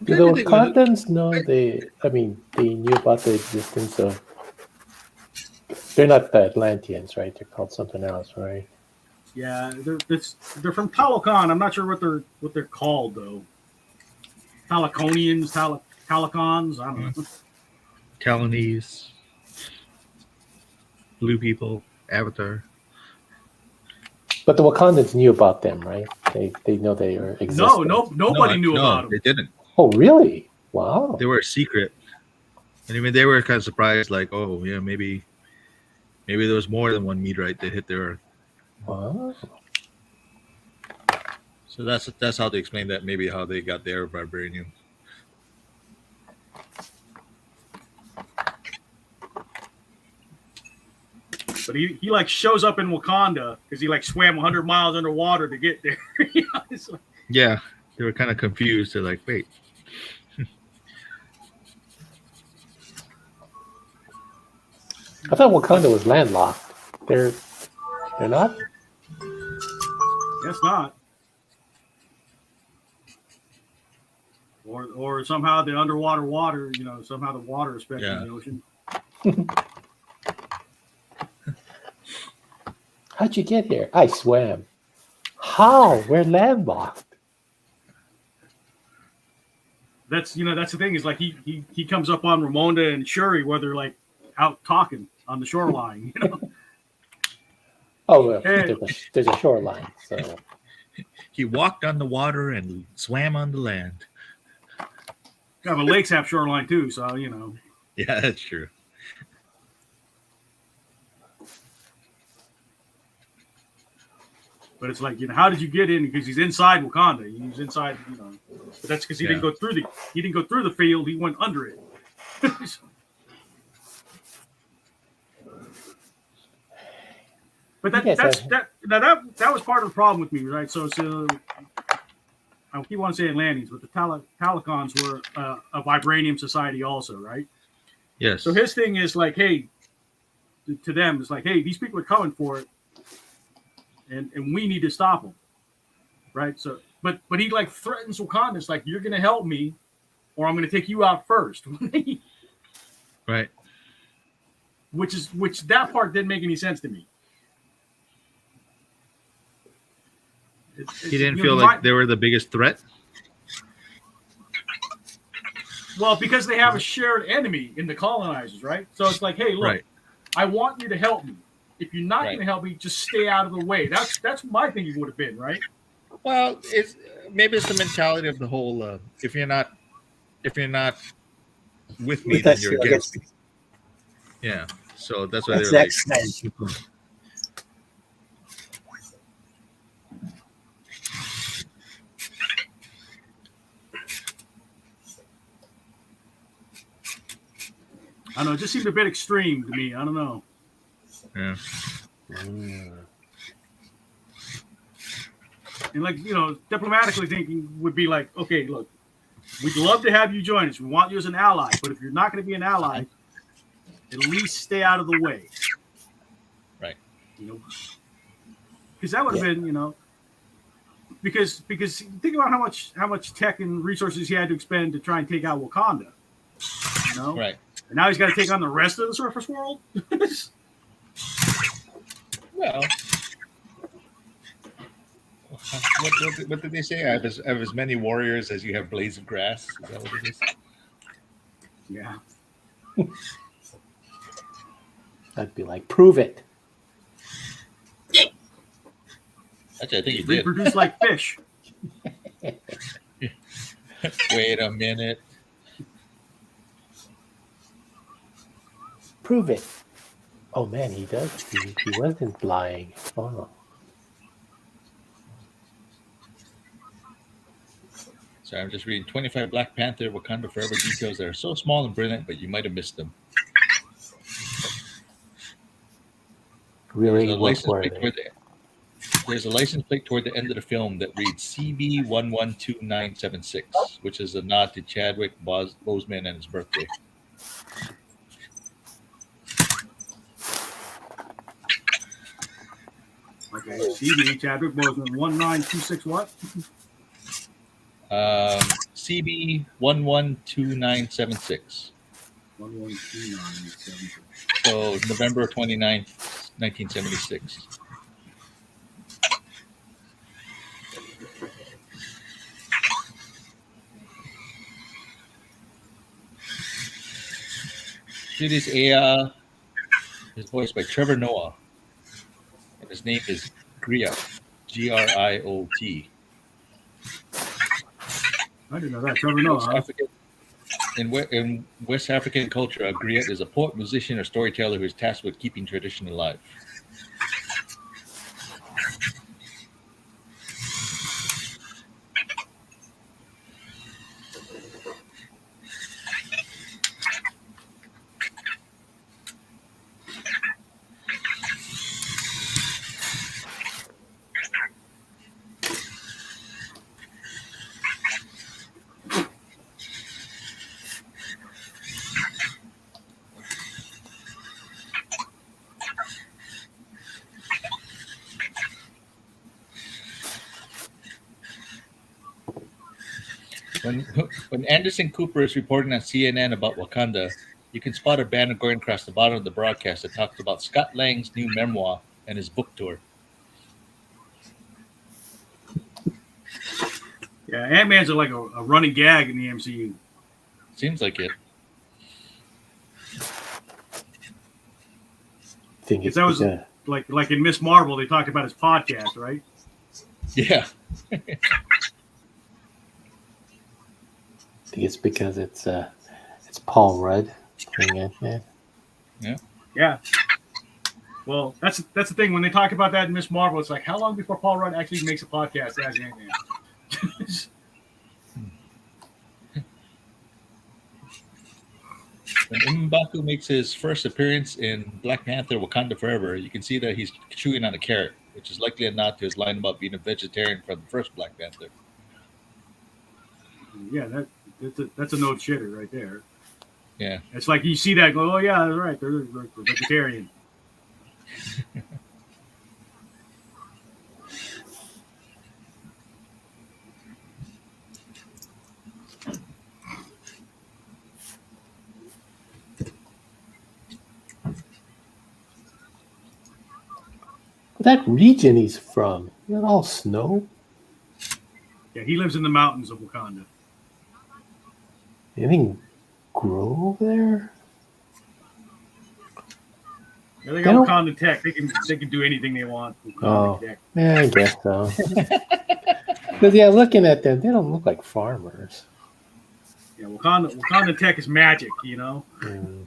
Do the Wakandans know they knew about the existence of. They're not the Atlanteans, right? They're called something else, right? Yeah, they're from Talocan. I'm not sure what they're called though. Taloconians, Talocans. I don't know. Talanese, blue people, Avatar. But the Wakandans knew about them, right? They know they are existing. Nobody knew about them. They didn't. Oh, really? Wow. They were a secret. And I mean, they were kind of surprised, like, oh, yeah, maybe there was more than one meteorite that hit the Earth. Wow. So that's how they explain that. Maybe how they got their vibranium. But he like shows up in Wakanda because he like swam 100 miles underwater to get there. Like, yeah, they were kind of confused. They're like, wait. I thought Wakanda was landlocked. They're not? Guess not. Or somehow the underwater water, you know, somehow the water is affecting the ocean. How'd you get here? I swam. How? We're landlocked. That's the thing is like he comes up on Ramonda and Shuri where they're like out talking on the shoreline, you know. Oh, well, there's a shoreline, so he walked on the water and swam on the land. Yeah, but lakes have shoreline too, so you know. Yeah, that's true. But it's like, you know, how did you get in? Because he's inside Wakanda. He's inside, you know. But that's because he didn't go through the field. He went under it. But Yes, that was part of the problem with me, right? So I keep on saying Atlanteans, but the Talocans were a vibranium society also, right? Yes. So his thing is like, hey, to them, it's like, hey, these people are coming for it, and we need to stop them, right? So, but he like threatens Wakanda. It's like, you're going to help me, or I'm going to take you out first. Right. Which that part didn't make any sense to me. He didn't feel like they were the biggest threat. Well, because they have a shared enemy in the colonizers, right? So it's like, hey, look, Right. I want you to help me. If you're not Right. going to help me, just stay out of the way. That's my thinking would have been, right? Well, it's maybe it's the mentality of the whole. If you're not with me, With then us, you're against me. Yeah. So that's why That's they're like. that kind of people. I don't know. It just seemed a bit extreme to me. I don't know. Yeah. And like, diplomatically thinking would be like, okay, look, we'd love to have you join us. We want you as an ally. But if you're not going to be an ally, at least stay out of the way. Right. Because that would have been, because think about how much tech and resources he had to expend to try and take out Wakanda. Right. And now he's got to take on the rest of the surface world. Well, what did they say? I have as many warriors as you have blades of grass. Is that what it is? Yeah. I'd be like, prove it. Actually, I think you did. Reproduce like fish. Wait a minute. Prove it. Oh man, he does. He wasn't lying. Oh. Sorry, I'm just reading 25 Black Panther Wakanda Forever details that are so small and brilliant, but you might have missed them. Really, what were they? There's a license plate toward the end of the film that reads CB112976, which is a nod to Chadwick Boseman and his birthday. Okay, CB Chadwick Boseman 1926 what? CB112976. 112976. So November 29th, 1976. Julius Aya is voiced by Trevor Noah. And his name is Griot. Griot. I didn't know that. Trevor Noah. In West African culture, a griot is a poet, musician, or storyteller who is tasked with keeping tradition alive. When Anderson Cooper is reporting on CNN about Wakanda, you can spot a banner going across the bottom of the broadcast that talks about Scott Lang's new memoir and his book tour. Yeah, Ant-Man's like a running gag in the MCU. Seems like it. Think that was like in Miss Marvel, they talked about his podcast, right? Yeah. I think it's because it's Paul Rudd playing Ant-Man. Yeah. Yeah. Well, that's the thing. When they talk about that in Miss Marvel, it's like, how long before Paul Rudd actually makes a podcast as Ant-Man? When M'Baku makes his first appearance in Black Panther: Wakanda Forever, you can see that he's chewing on a carrot, which is likely a nod to his line about being a vegetarian from the first Black Panther. Yeah, that's a no shitter right there. Yeah. It's like you see that, go, oh yeah, that's right, they're vegetarian. That region he's from, isn't it all snow? Yeah, he lives in the mountains of Wakanda. Anything grow over there? Yeah, they got Wakanda Tech. They can do anything they want. Oh, Tech. yeah, I guess so. Because yeah, looking at them, they don't look like farmers. Yeah, Wakanda Tech is magic, you know. Mm.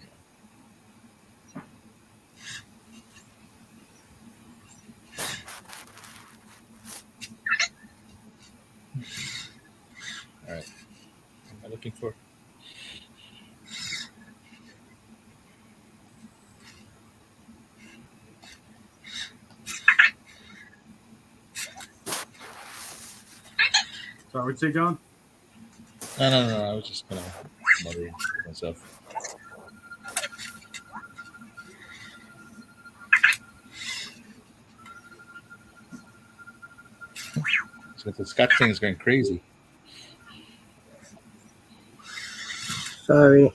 All right. What am I looking for? Sorry, what'd you say, John? No. I was just kind of muttering to myself. So the Scott thing is going crazy. Sorry.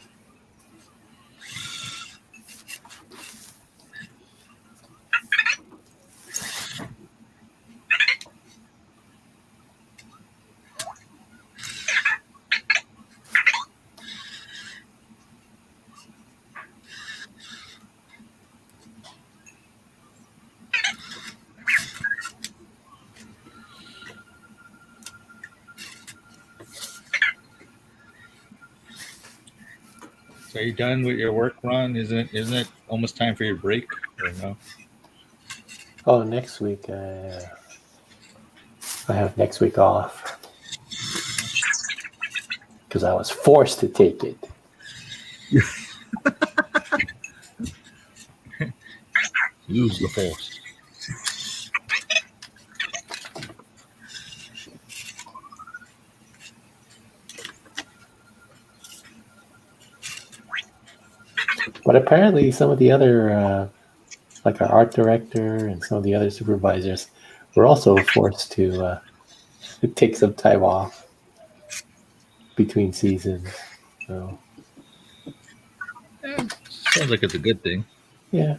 So are you done with your work, Ron? Isn't it almost time for your break? Or no? Oh, next week I have next week off because I was forced to take it. Use the force. But apparently, some of the other, like our art director and some of the other supervisors, were also forced to take some time off between seasons. So, Sounds like it's a good thing. yeah.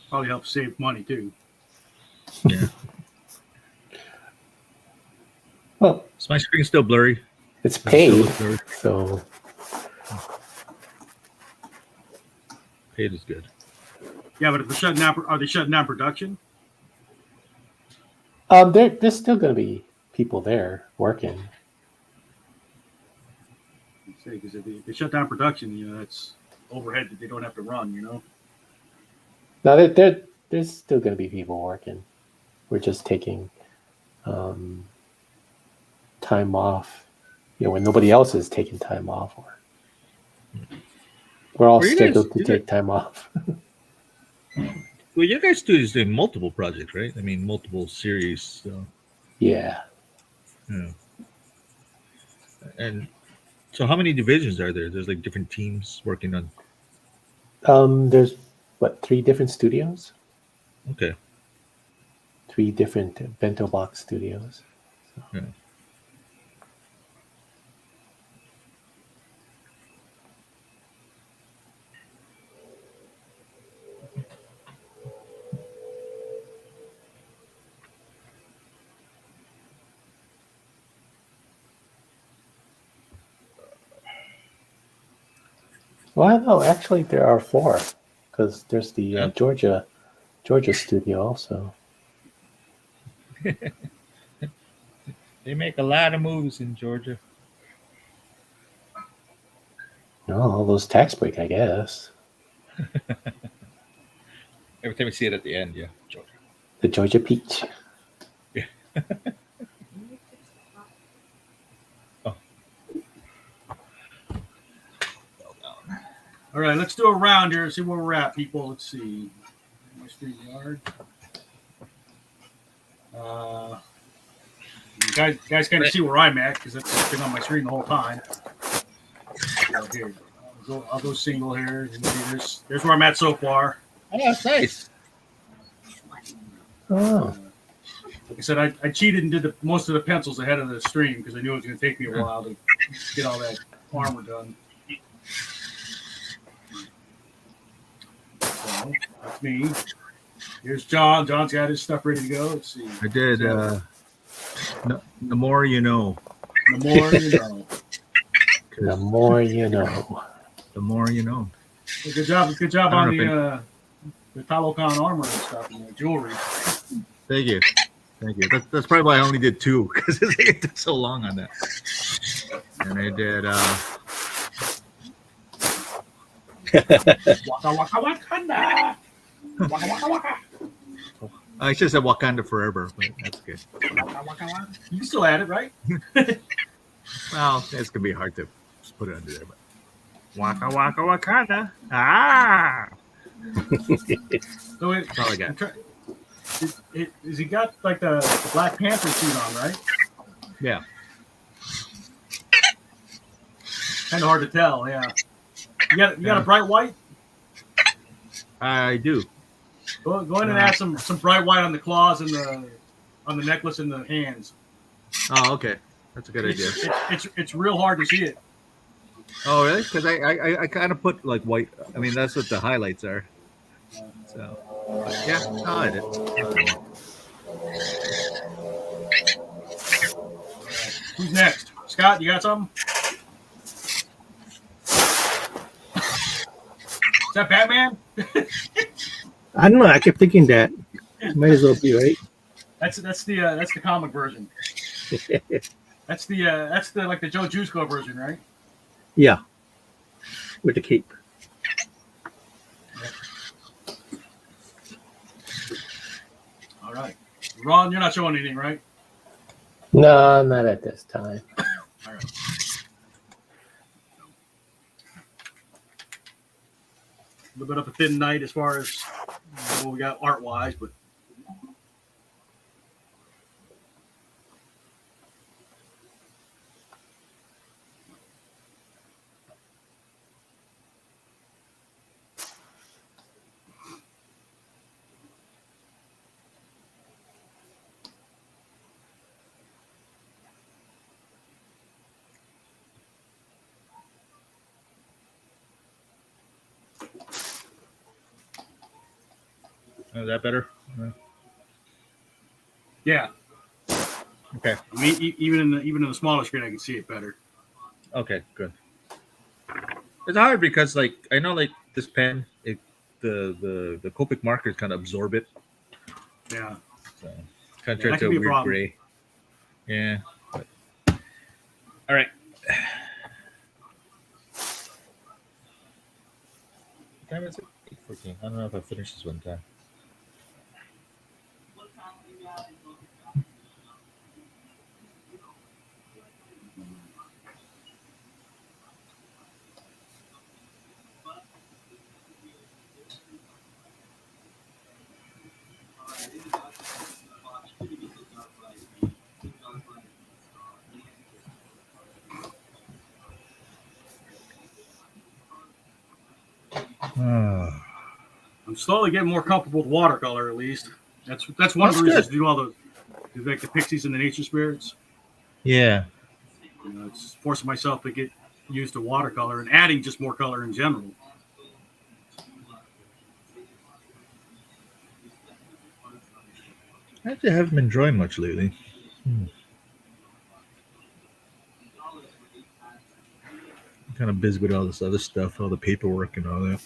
Probably helps save money too. Yeah. Well, Is my screen still blurry? it's Does it still paid, look blurry? so Paid is good. Yeah, but if they're shutting down, are they shutting down production? there's still going to be people there working. Because if they shut down production, you know, that's overhead that they don't have to run. You know. No, there's still going to be people working. We're just taking time off, when nobody else is taking time off. We're all Well, you scheduled guys- to you take time off. Well, you guys do is doing multiple projects, right? I mean, multiple series. So, Yeah. yeah. And so, how many divisions are there? There's like different teams working on. There's 3 different studios? Okay. 3 different bento box studios. So. Yeah. Well, no, actually there are 4, because there's the Yeah. Georgia studio also. They make a lot of moves in Georgia. No, all those tax break, I guess. Every time we see it at the end, yeah, Georgia. The Georgia peach. Yeah. All right, let's do a round here and see where we're at, people. Let's see. My stream yard. You guys kind of see where I'm at because it's been on my screen the whole time. So here, I'll go single here. You see, there's where I'm at so far. Oh, that's nice. Oh, Like I said, I cheated and did most of the pencils ahead of the stream because I knew it was going to take me a while to get all that armor done. So that's me. Here's John. John's got his stuff ready to go. Let's see. I did. The more you know. The more you know. the more you know. The more you know. Well, good job on the Talocan armor and stuff and the jewelry. Thank you. That's probably why I only did 2 because it took so long on that. And I did. Waka waka wakanda. Waka waka waka. I should have said Wakanda Forever, but that's good. Waka waka waka. You can still add it, right? Well, it's gonna be hard to just put it under there, but Waka Waka Wakanda. Ah. So That's all I got. Is he got like the Black Panther suit on, right? Yeah. Kind of hard to tell. Yeah. You got a bright white? I do. Go in and add some bright white on the claws and on the necklace and the hands. Oh, okay. That's a good idea. It's real hard to see it. Oh, really? Because I kind of put like white. I mean, that's what the highlights are. So, yeah, I'll edit. Who's next? Scott, you got something? Is that Batman? I don't know. I kept thinking that. Might as well be, right? That's the comic version. That's the like the Joe Juiceco version, right? Yeah. With the cape. All right. Ron, you're not showing anything, right? No, not at this time. All right. A little bit of a thin night as far as what we got art wise, but Is that better? yeah. Okay. I mean, even in the smaller screen, I can see it better. Okay, good. It's hard because, like, I know, like, this pen, the Copic markers kind of absorb it. Yeah. So, kind of Yeah, turns that to could a be a weird problem. gray. Yeah. But... All right. What time is it? 8:14. I don't know if I finished this one time. I'm slowly getting more comfortable with watercolor, at least. That's one of the reasons to do all those, like the pixies and the nature spirits. Yeah. You know, it's forcing myself to get used to watercolor and adding just more color in general. I actually haven't been drawing much lately. I'm kind of busy with all this other stuff, all the paperwork and all that.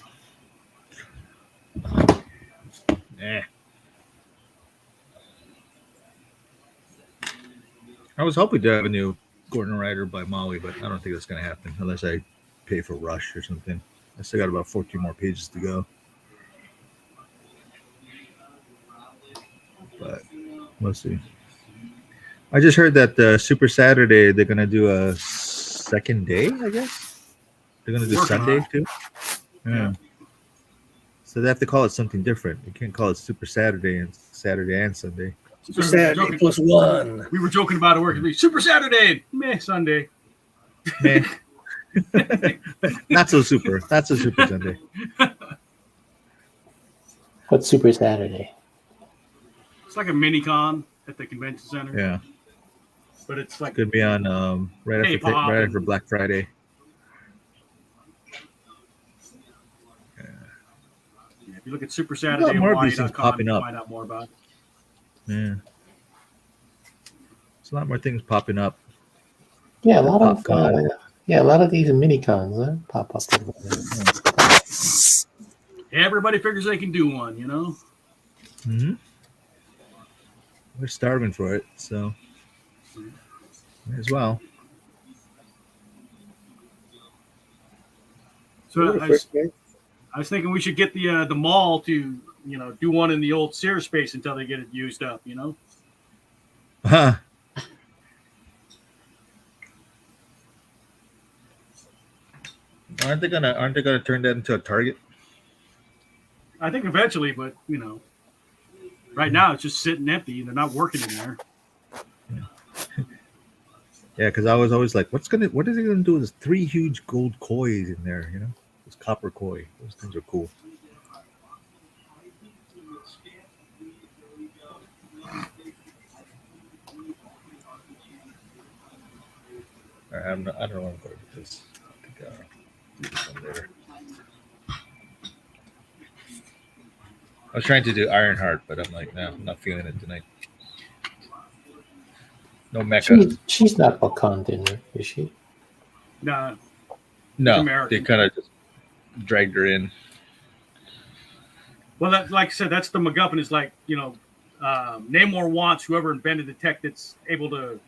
I was hoping to have a new Gordon Rider by Maui, but I don't think that's going to happen unless I pay for Rush or something. I still got about 14 more pages to go. But we'll see. I just heard that Super Saturday, they're going to do a second day, I guess. They're going to do Working on Sunday it. too. Yeah. So they have to call it something different. You can't call it Super Saturday and Sunday. Super Saturday plus one. We were joking about it work. Super Saturday, meh, Sunday. Meh. Not so super. Not so super Sunday. What's Super Saturday? It's like a mini con at the convention center. Yeah. But it's like Could be on right after Black Friday. Yeah, if you look at Super Saturday, more of these things popping up. Find out more about it. Yeah. There's a lot more things popping up. Yeah, a lot of these mini cons pop up. Everybody figures they can do one, you know. Mm-hmm. We're starving for it, so may as well. So I was thinking we should get the mall to do one in the old Sears space until they get it used up, you know. Huh. Aren't they gonna turn that into a Target? I think eventually, but right now it's just sitting empty. They're not working in there. Yeah, because I was always like, what is he gonna do with those 3 huge gold kois in there? Those copper koi. Those things are cool. I don't want to go with this. I think this one later. I was trying to do Ironheart, but I'm like, no, I'm not feeling it tonight. No mecha. She's not Wakandan, is she? No, they kind of just dragged her in. Well, like I said, that's the MacGuffin. Is like Namor wants whoever invented the tech that's able to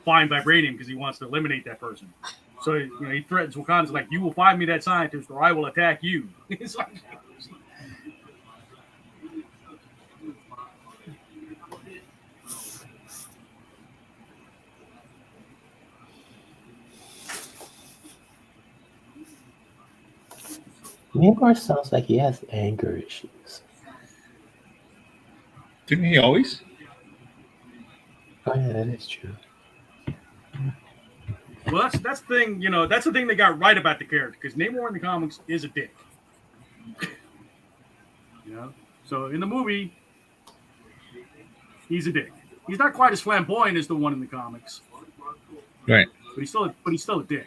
find vibranium because he wants to eliminate that person. So he threatens Wakanda's like, you will find me that scientist, or I will attack you. It's like, Namor sounds like he has anger issues. Didn't he always? Oh yeah, that is true. well, that's the thing. That's the thing they got right about the character because Namor in the comics is a dick. So in the movie, he's a dick. He's not quite as flamboyant as the one in the comics, Right. but he's still a dick.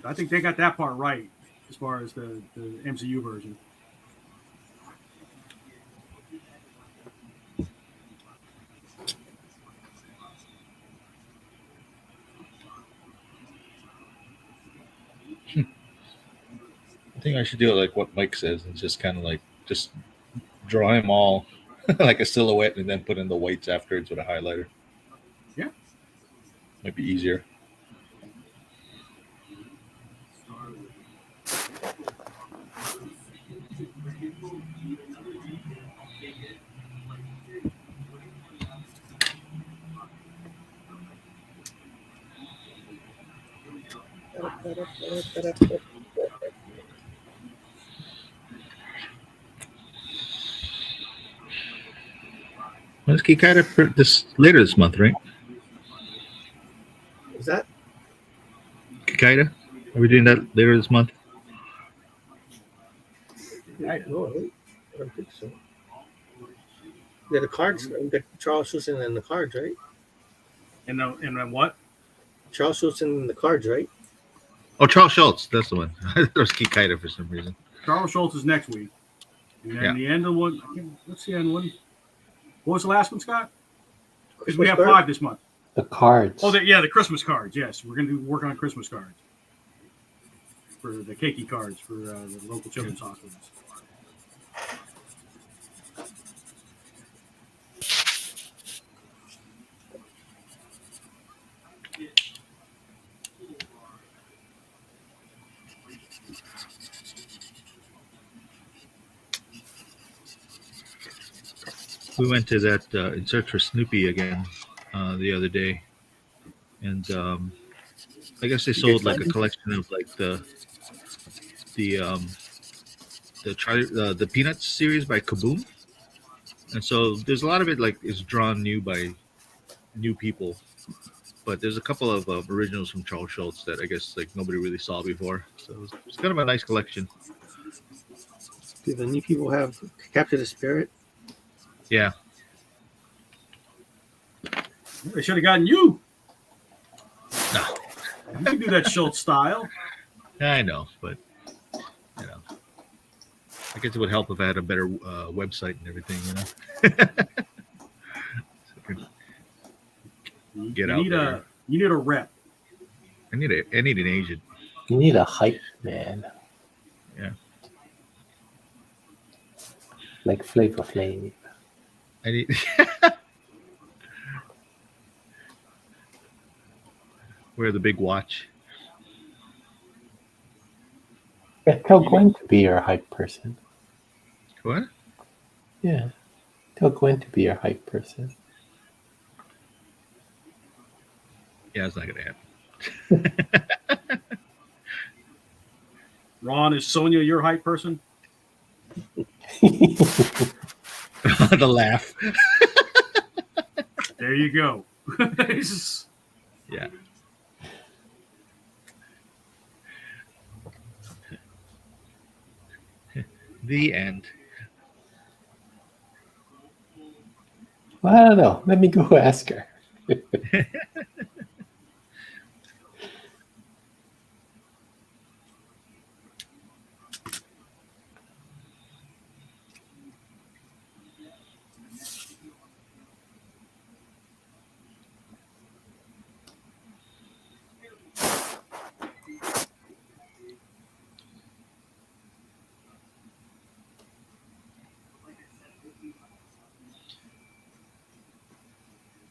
I think they got that part right as far as the MCU version. I think I should do it like what Mike says and just kind of like just draw him all like a silhouette and then put in the whites afterwards with a highlighter. Yeah. Might be easier. Well, it's Kikaido this later this month, right? Is that? Kikaido? Are we doing that later this month? No, I don't think so. Yeah, the cards. The Charles Wilson and the cards, right? And then what? Charles Wilson and the cards, right? Oh, Charles Schultz. That's the one. There was Kikaido for some reason. Charles Schultz is next week. And then the end of one. What's the end one? What was the last one, Scott? Because we have 5 this month. The cards. Oh, the Christmas cards. Yes, we're going to work on Christmas cards for the keiki cards for the local children's hospitals. We went to that In Search for Snoopy again the other day, and I guess they You sold guys like like a it? collection of like the the Peanuts series by Kaboom, and so there's a lot of it like is drawn new by new people, but there's a couple of originals from Charles Schultz that I guess like nobody really saw before. So it's kind of a nice collection. Do the new people have captured the spirit? Yeah, They should have gotten you. no, You can do that Schultz style. I know, but I guess it would help if I had a better website and everything. So I could get out there. You need a rep. I need an agent. You need a hype man. Yeah. Like Flavor Flav. I need. Wear the big watch. Yeah, tell Gwen to be your hype person. What? Yeah. Tell Gwen to be your hype person. Yeah, it's not gonna happen. Ron, is Sonia your hype person? The laugh. There you go. Yeah. The end. Well, I don't know. Let me go ask her.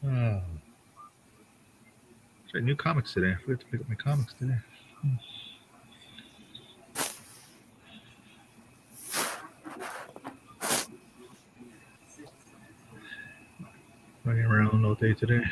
Oh. Sorry, new comics today. I forgot to pick up my comics today. Running around all day today.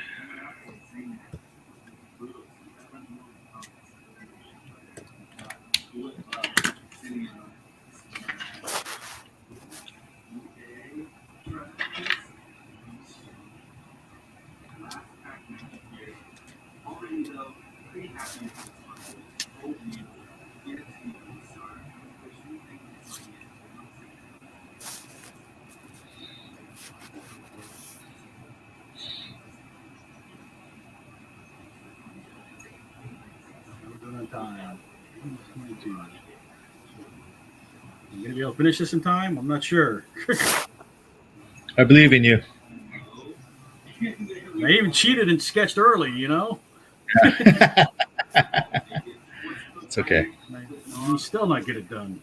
On time. You gonna be able to finish this in time? I'm not sure. I believe in you. I even cheated and sketched early, you know? It's okay. You still not get it done.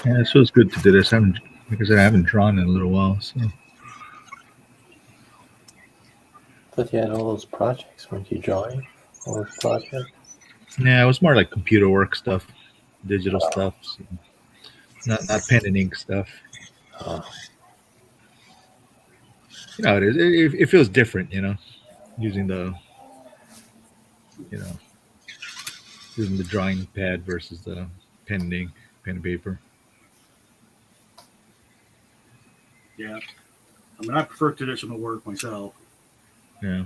Yeah, it feels good to do this. Like I haven't drawn in a little while. So Thought you had all those projects. Weren't you drawing all those projects? yeah, it was more like computer work stuff, digital stuff, so not pen and ink stuff. It is. It feels different, using you know, using the drawing pad versus the pen and ink, pen and paper. Yeah. I mean, I prefer traditional work myself. Yeah.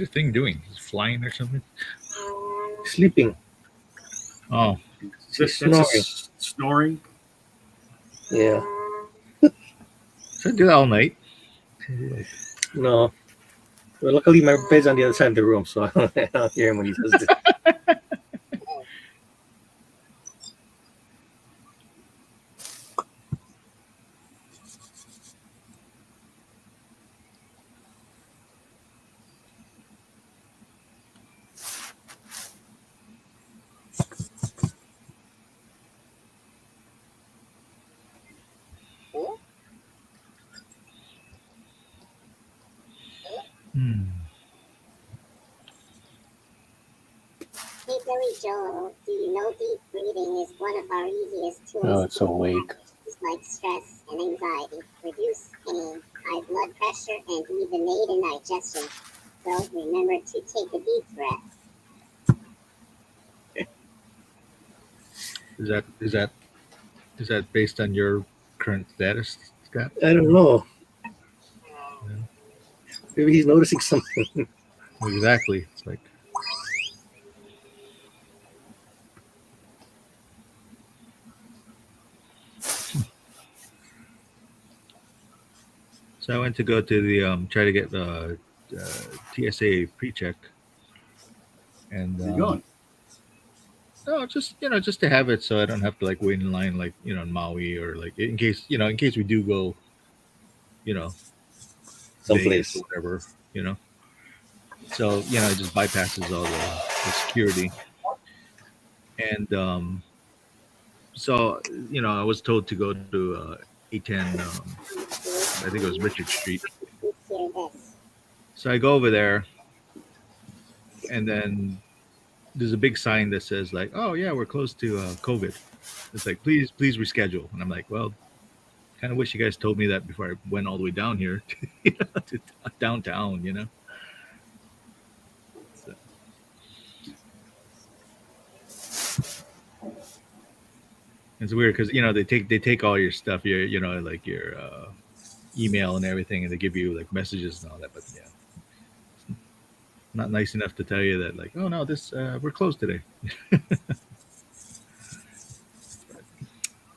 your thing doing? Is it flying or something? Sleeping. Oh, She's That's snoring. snoring. Yeah. so I do that all night. No. Well, luckily my bed's on the other side of the room, so I don't hear him when he does this. Hmm. Hey Billy Joel, do you know deep breathing is one of our easiest tools Oh, it's to awake. combat issues like stress and anxiety, reduce pain, high blood pressure, and even aid in digestion. So remember to take a deep breath. Is that based on your current status, Scott? I don't know. Yeah. Maybe he's noticing something. Exactly. It's like so I went to go to the try to get the TSA pre-check, and Where you going? no, just to have it so I don't have to like wait in line like in Maui or like in case we do go Vegas Someplace. or whatever. So it just bypasses all the security, and so I was told to go to 810. I think it was Richard Street. Hear this. So I go over there, and then there's a big sign that says like, "Oh yeah, we're close to COVID." It's like, please reschedule. And I'm like, well, kind of wish you guys told me that before I went all the way down here to downtown. So. It's weird because they take all your stuff, your like your email and everything, and they give you like messages and all that. But yeah, it's not nice enough to tell you that like, oh no, this we're closed today.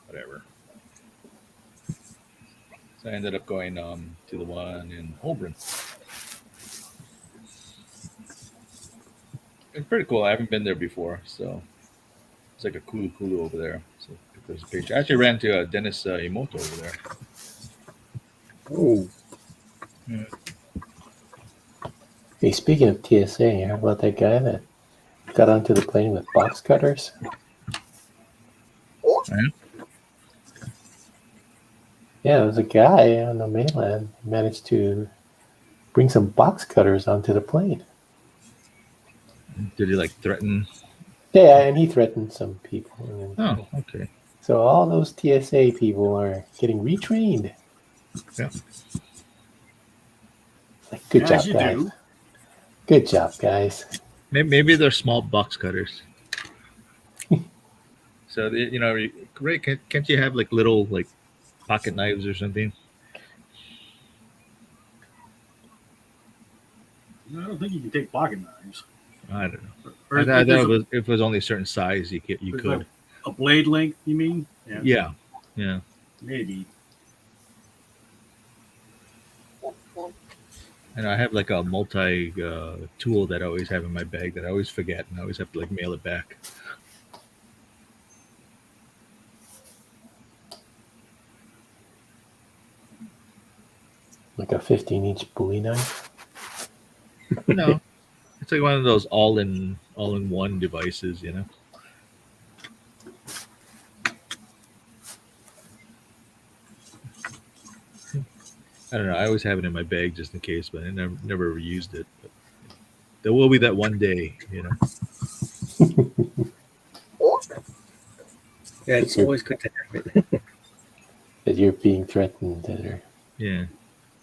Whatever. So I ended up going to the one in Holborn. It's pretty cool. I haven't been there before, so it's like a kulu over there. So there's a picture. I actually ran to Dennis Emoto over there. Oh, Hey, speaking of TSA, you heard about that guy that got onto the plane with box cutters? Yeah, there was a guy on the mainland who managed to bring some box cutters onto the plane. Did he like threaten? Yeah, and he threatened some people. Oh, okay. So all those TSA people are getting retrained. Yeah. Like, good As job, you guys. do. Good job, guys. Maybe they're small box cutters. So Ray, can't you have like little like pocket knives or something? No, I don't think you can take pocket knives. I don't know. Or I if thought there's if it was only a certain size, you there's could. a blade length, you mean? Yeah. Maybe. And I have like a multi tool that I always have in my bag that I always forget, and I always have to like mail it back. Like a 15-inch Bowie knife. No, it's like one of those all in one devices, I don't know. I always have it in my bag just in case, but I never used it. But there will be that one day, yeah, it's always good to have it. That you're being threatened. Or... Yeah.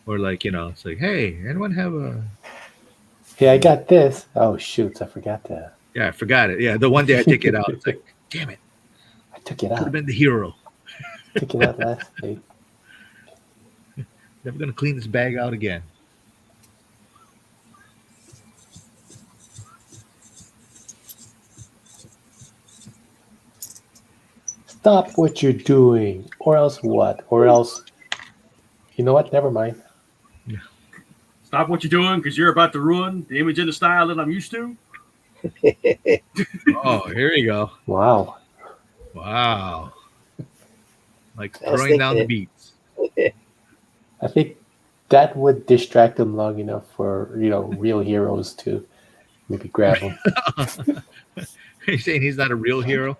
Or like, it's like, hey, anyone have a... Hey, I got this. Oh, shoots, I forgot that. Yeah, I forgot it. Yeah, the one day I take it out, it's like, damn it. I took it Could have out. been the hero. Took it out last night. Never going to clean this bag out again. Stop what you're doing, or else what? Or else, you know what? Never mind. Stop what you're doing because you're about to ruin the image and the style that I'm used to. Oh, here you go. Wow. Wow. Like I was throwing down the thinking beats. I think that would distract them long enough for real heroes to maybe grab them. Are you saying he's not a real hero?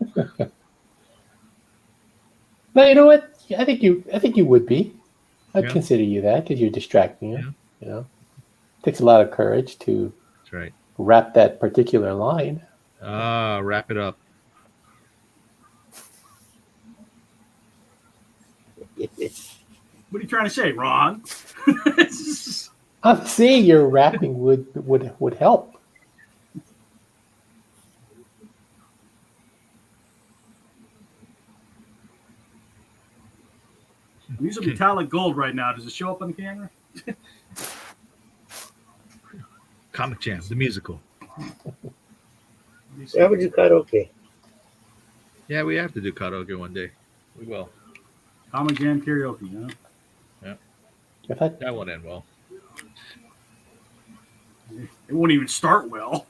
No, you know what? I think you would be. I'd Yeah. consider you that because you're distracting him. Yeah. You know, it takes a lot of courage to That's right. wrap that particular line. Wrap it up. What are you trying to say, Ron? I'm saying your rapping would help. These are metallic gold right now. Does it show up on the camera? Comic Jam, the musical. Why would you karaoke? Yeah, we have to do karaoke one day. We will. Comic Jam karaoke, huh? I thought That won't end well. It won't even start well.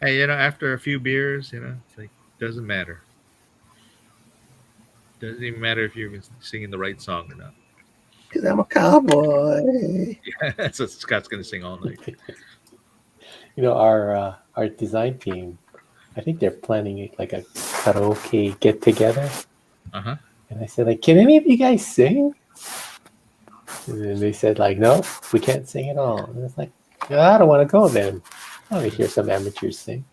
Hey, after a few beers, it's like doesn't matter. Doesn't even matter if you're singing the right song or not. Because I'm a cowboy. That's what Scott's gonna sing all night. our design team. I think they're planning it like a karaoke get together. Uh-huh. And I said, like, can any of you guys sing? And then they said, like, no, we can't sing at all. And it's like, I don't want to go then. I want to hear some amateurs sing.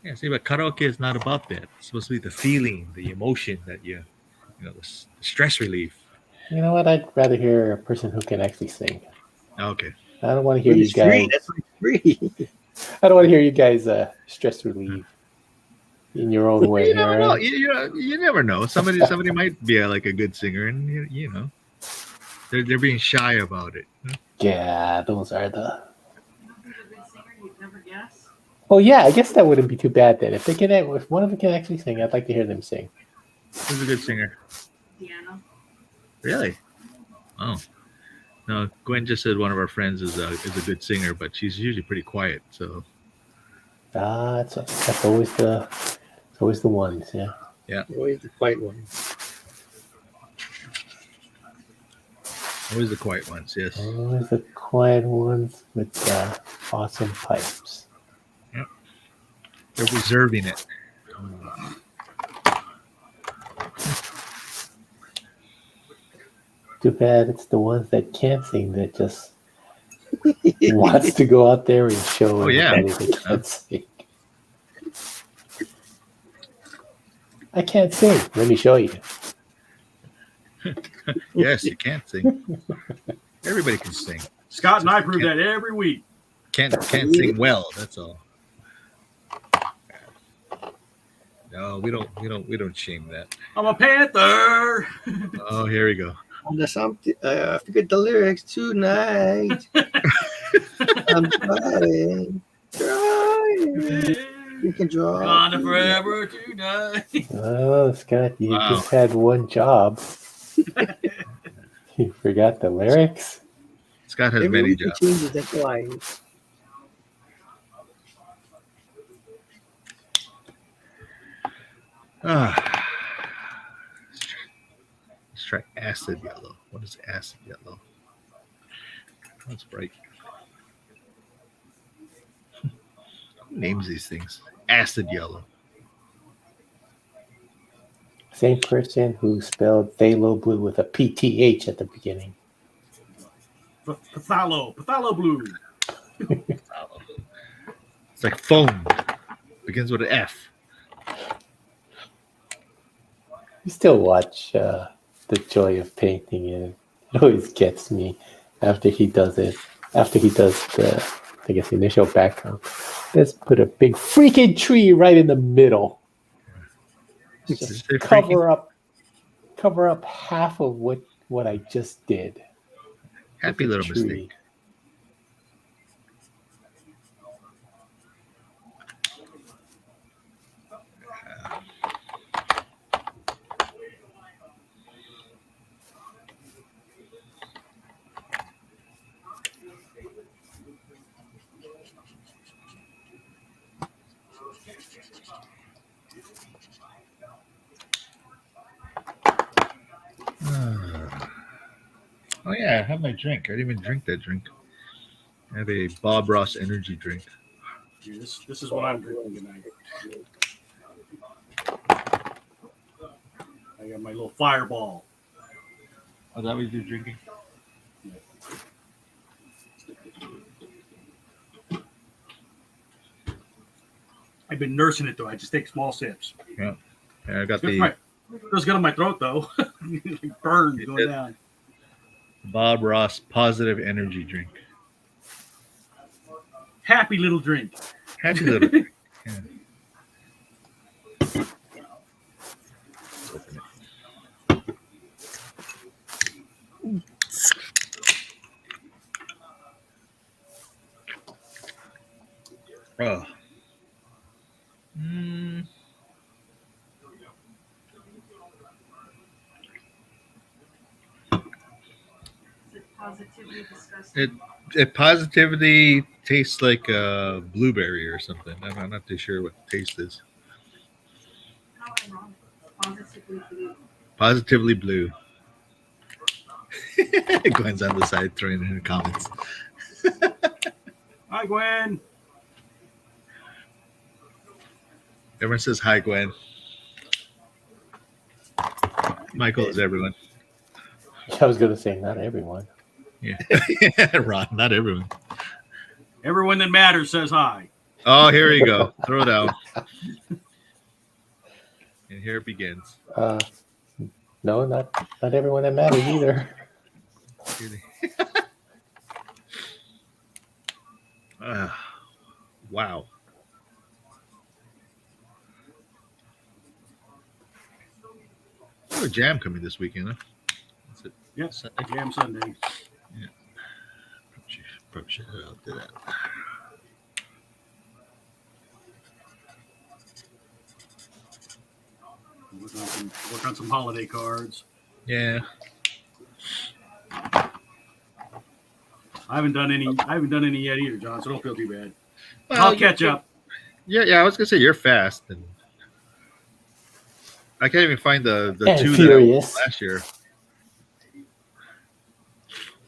Yeah, see, but karaoke is not about that. It's supposed to be the feeling, the emotion that the stress relief. You know what? I'd rather hear a person who can actually sing. Okay. I don't want to hear But you it's free. guys. That's why it's free. I don't want to hear you guys stress relief in your own way. You never know. Right? You never know. Somebody might be like a good singer, and they're being shy about it. Yeah, those are the. Well, yeah, I guess that wouldn't be too bad then. If one of them can actually sing, I'd like to hear them sing. Who's a good singer? Deanna. Really? Oh. No, Gwen just said one of our friends is a good singer, but she's usually pretty quiet. So That's always the ones, yeah. Always the quiet one. always the quiet ones. Yes. Always the quiet ones with awesome pipes. They're reserving it. Too bad it's the ones that can't sing that just wants to go out there and show Oh, yeah. everybody they can't sing. I can't sing. Let me show you. Yes, you can't sing. Everybody can sing. Scott and I prove that every week. Can't sing well. That's all. No, we don't shame that. I'm a Panther. Oh, here we go. And there's something. I forget the lyrics tonight. I'm trying. You can draw. Wakanda Forever tonight. Oh, Scott, you Wow. just had one job. You forgot the lyrics? Scott has Every many week he jobs. changes that line. Let's try acid yellow. What is acid yellow? That's bright. Who names these things? Acid yellow. Same person who spelled phthalo blue with a PTH at the beginning. Pathalo Blue. It's like foam. Begins with an F. You still watch The Joy of Painting, and it always gets me after he does it. After he does the, I guess, initial background. Let's put a big freaking tree right in the middle. Just cover up half of what I just did. Happy With a little tree. mistake. Oh yeah, I have my drink. I didn't even drink that drink. I have a Bob Ross energy drink. Yeah, this is what I'm drinking tonight. I got my little fireball. Oh, is that what you're drinking? I've been nursing it though. I just take small sips. Yeah, I got It the feels good on my throat though. Burned It going did. down. Bob Ross positive energy drink. Happy little drink. Happy little drink. Yeah. Let's open it. Oh. Mm. Positively disgusting. It positively tastes like a blueberry or something. I'm not too sure what the taste is. How ironic. Positively blue. Positively blue. Gwen's on the side throwing it in the comments. Hi, Gwen. Everyone says hi, Gwen. Michael is everyone. I was gonna say not everyone. Yeah. Ron, not everyone. Everyone that matters says hi. Oh, here we go. Throw down. And here it begins. No, not everyone that matters either. Wow. Oh, a jam coming this weekend, huh? That's it. Yep. Sunday. Jam Sunday. Probably should do that. Work on some holiday cards. Yeah. I haven't done any yet either, John. So don't feel too bad. Well, I'll catch up. Yeah. I was gonna say you're fast, and I can't even find the And two furious. that I last year.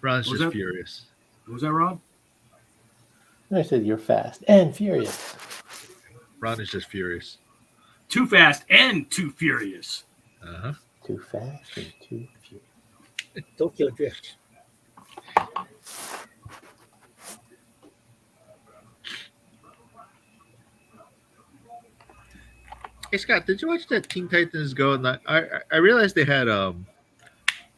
Ron's What was just that? furious. What was that, Ron? I said you're fast and furious. Ron is just furious. Too fast and too furious. Uh-huh. Too fast and too furious. Tokyo Drift. Hey Scott, did you watch that Teen Titans Go? And I realized they had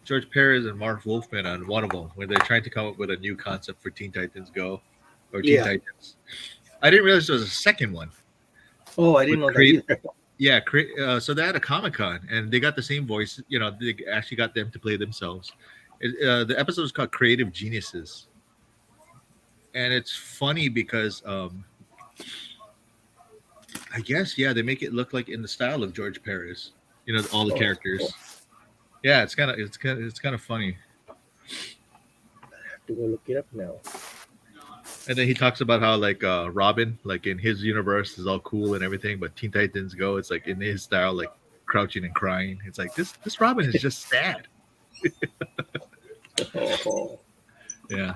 George Perez and Mark Wolfman on one of them, where they're trying to come up with a new concept for Teen Titans Go or Teen Yeah. Titans. I didn't realize there was a second one. Oh, I didn't know that either. Yeah, so they had a Comic-Con, and they got the same voice. You know, they actually got them to play themselves. The episode is called Creative Geniuses, and it's funny because I guess they make it look like in the style of George Perez. You know, all the characters. Cool. Yeah, it's kind of funny. I have to go look it up now. And then he talks about how like Robin, like in his universe, is all cool and everything, but Teen Titans Go, it's like in his style, like crouching and crying. It's like this Robin is just sad. Oh. Yeah.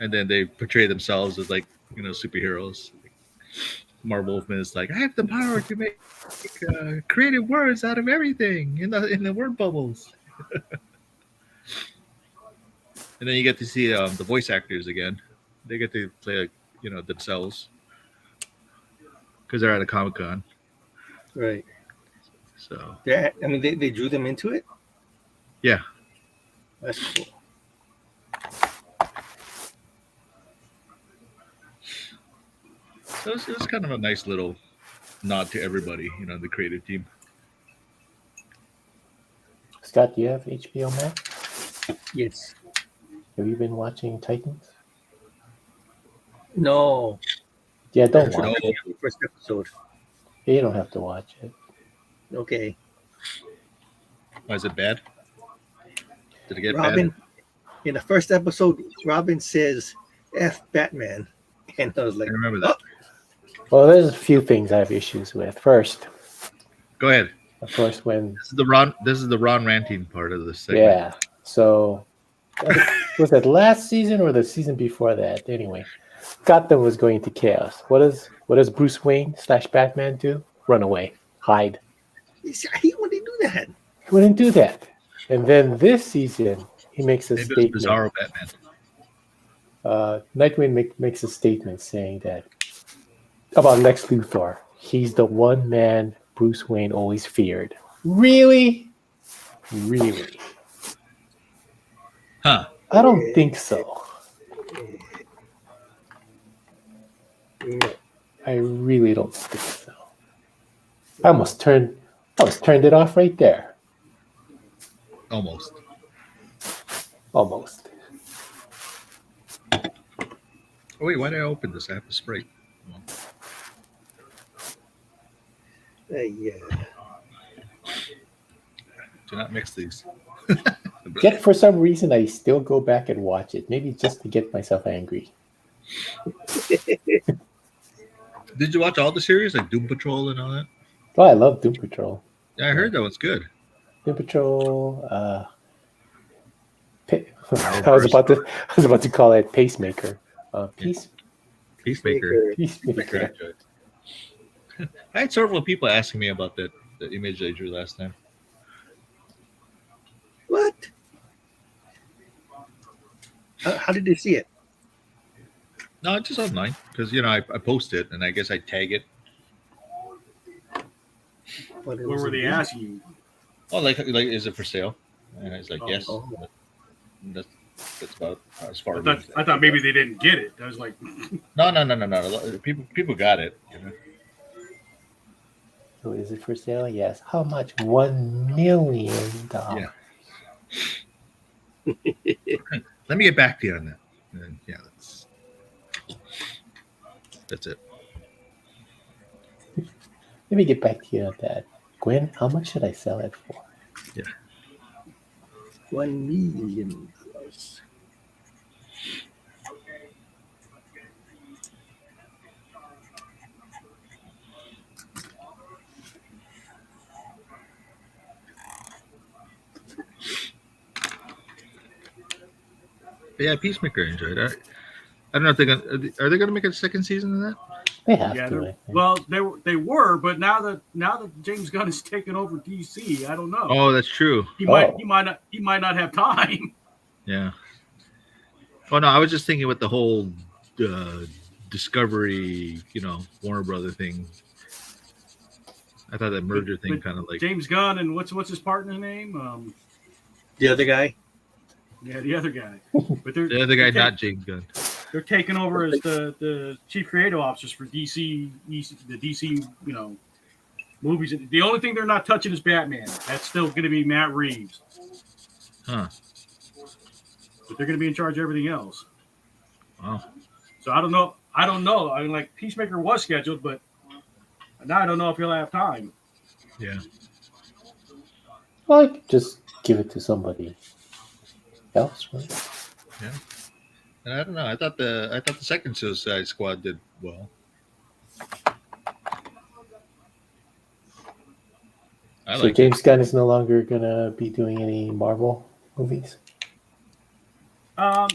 And then they portray themselves as like, you know, superheroes. Mark Wolfman is like, I have the power to make creative words out of everything in the word bubbles. And then you get to see the voice actors again. They get to play, like, you know, themselves because they're at a Comic-Con. Right. So Yeah, I mean, they drew them into it. yeah. That's cool. So it was kind of a nice little nod to everybody, you know, the creative team. Scott, do you have HBO Max? Yes. Have you been watching Titans? No. Yeah, don't That's watch it. the first episode. You don't have to watch it. Okay. Why is it bad? Did it get Robin, bad? in the first episode, Robin says F Batman. And I was like, I remember that. Well, there's a few things I have issues with. First, Go ahead. of course, when This is the Ron ranting part of this segment. yeah, so Was that last season or the season before that? Anyway, Gotham was going to chaos. What does Bruce Wayne / Batman do? Run away, hide. He wouldn't do that. He wouldn't do that. And then this season, he makes a Maybe it was statement. Bizarro Batman. Nightwing makes a statement saying that about Lex Luthor. He's the one man Bruce Wayne always feared. Really? Really? Huh. I don't think so. No. I really don't think so. I almost turned it off right there. Almost. Almost. Oh, wait, why did I open this? I have to spray. Yeah. Do not mix these. Yet for some reason, I still go back and watch it. Maybe just to get myself angry. Did you watch all the series, like Doom Patrol and all that? Oh, I love Doom Patrol. Yeah, I heard that one's good. Doom Patrol. I was about to call it Pacemaker. Peacemaker. Peacemaker. I had several people asking me about the image I drew last time. What? How did they see it? No, just online because I post it and I guess I tag it. What were they asking you? Oh, like is it for sale? And I was like, yes. Oh. That's about as far as I thought maybe they didn't get it. I was like, no. People got it. So is it for sale? Yes. How much? $1 million. Yeah. Let me get back to you on that. And yeah, that's it. Let me get back to you on that. Gwen, how much should I sell it for? Yeah. $1 million. But yeah, Peacemaker enjoyed it. I don't know if are they gonna make a second season of that? They have yeah, to. I think. well, they were, but now that James Gunn has taken over DC, I don't know. Oh, that's true. He might not have time. Yeah. Oh no, I was just thinking with the whole Discovery, Warner Brother thing. I thought that merger thing kind of like James Gunn and what's his partner's name? The other guy? Yeah, the other guy. But the other guy, not James Gunn. They're taking over as the chief creative officers for DC, the DC, movies. The only thing they're not touching is Batman. That's still going to be Matt Reeves. Huh. But they're going to be in charge of everything else. Wow. So I don't know. I mean, like Peacemaker was scheduled, but now I don't know if he'll have time. Yeah. Well, I could just give it to somebody else, right? Yeah. And I don't know. I thought the second Suicide Squad did well. So James Gunn is no longer gonna be doing any Marvel movies. Well,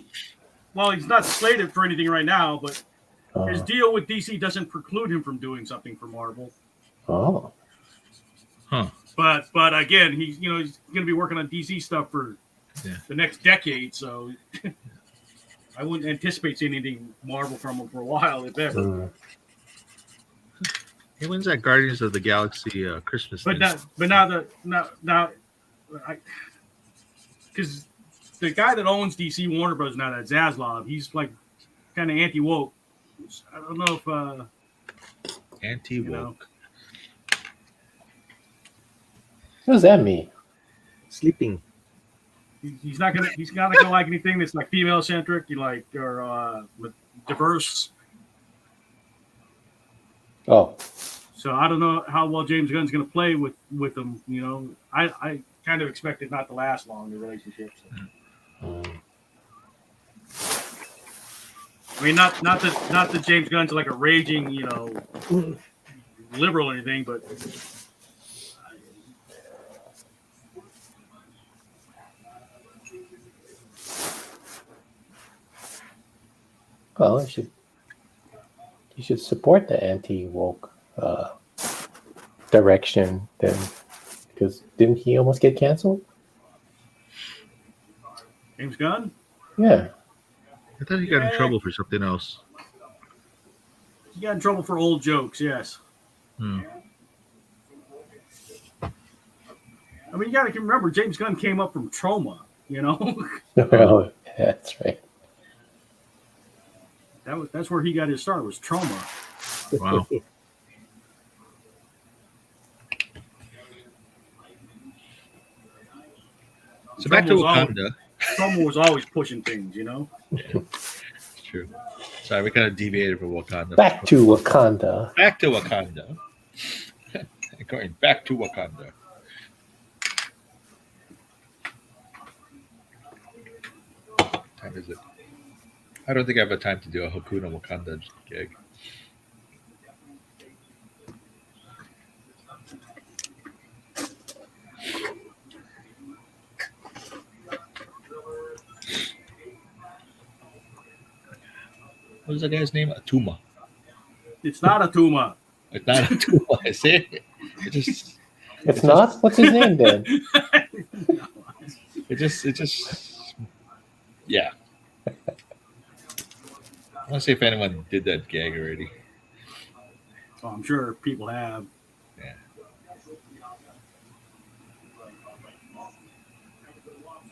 he's not slated for anything right now, but his Oh. deal with DC doesn't preclude him from doing something for Marvel. Oh. Huh. But again, he's going to be working on DC stuff for the next decade, so I wouldn't anticipate seeing anything Marvel from him for a while, if ever. Mm. Hey, when's that Guardians of the Galaxy Christmas? But thing? now, because the guy that owns DC Warner Bros. Now, that Zaslav, he's like kind of anti-woke. I don't know if Anti-woke. What does that mean? Sleeping. he's not gonna like anything that's like female centric, or diverse. Oh. So I don't know how well James Gunn's going to play with them. I kind of expect it not to last long, the relationship. So. Mm. I mean, not that James Gunn's like a raging, liberal or anything, but Well, you should support the anti-woke direction then, because didn't he almost get canceled? James Gunn? Yeah. I thought he got in Yeah. trouble for something else. He got in trouble for old jokes, yes. Hmm. I mean, you got to remember, James Gunn came up from trauma, you know? Oh, that's right. That's where he got his start, was trauma. Wow. So back to Wakanda. Trauma was always pushing things, you know? It's true. Sorry, we kind of deviated from Wakanda. Back to Wakanda. Back to Wakanda. Going back to Wakanda. What time is it? I don't think I have a time to do a Hakuna Wakanda gig. What was that guy's name? Atuma. It's not a Tuma. It's not Atuma. I say it just. It's not? What's his name then? It just. Yeah. I want to see if anyone did that gag already. Oh, I'm sure people have. Yeah.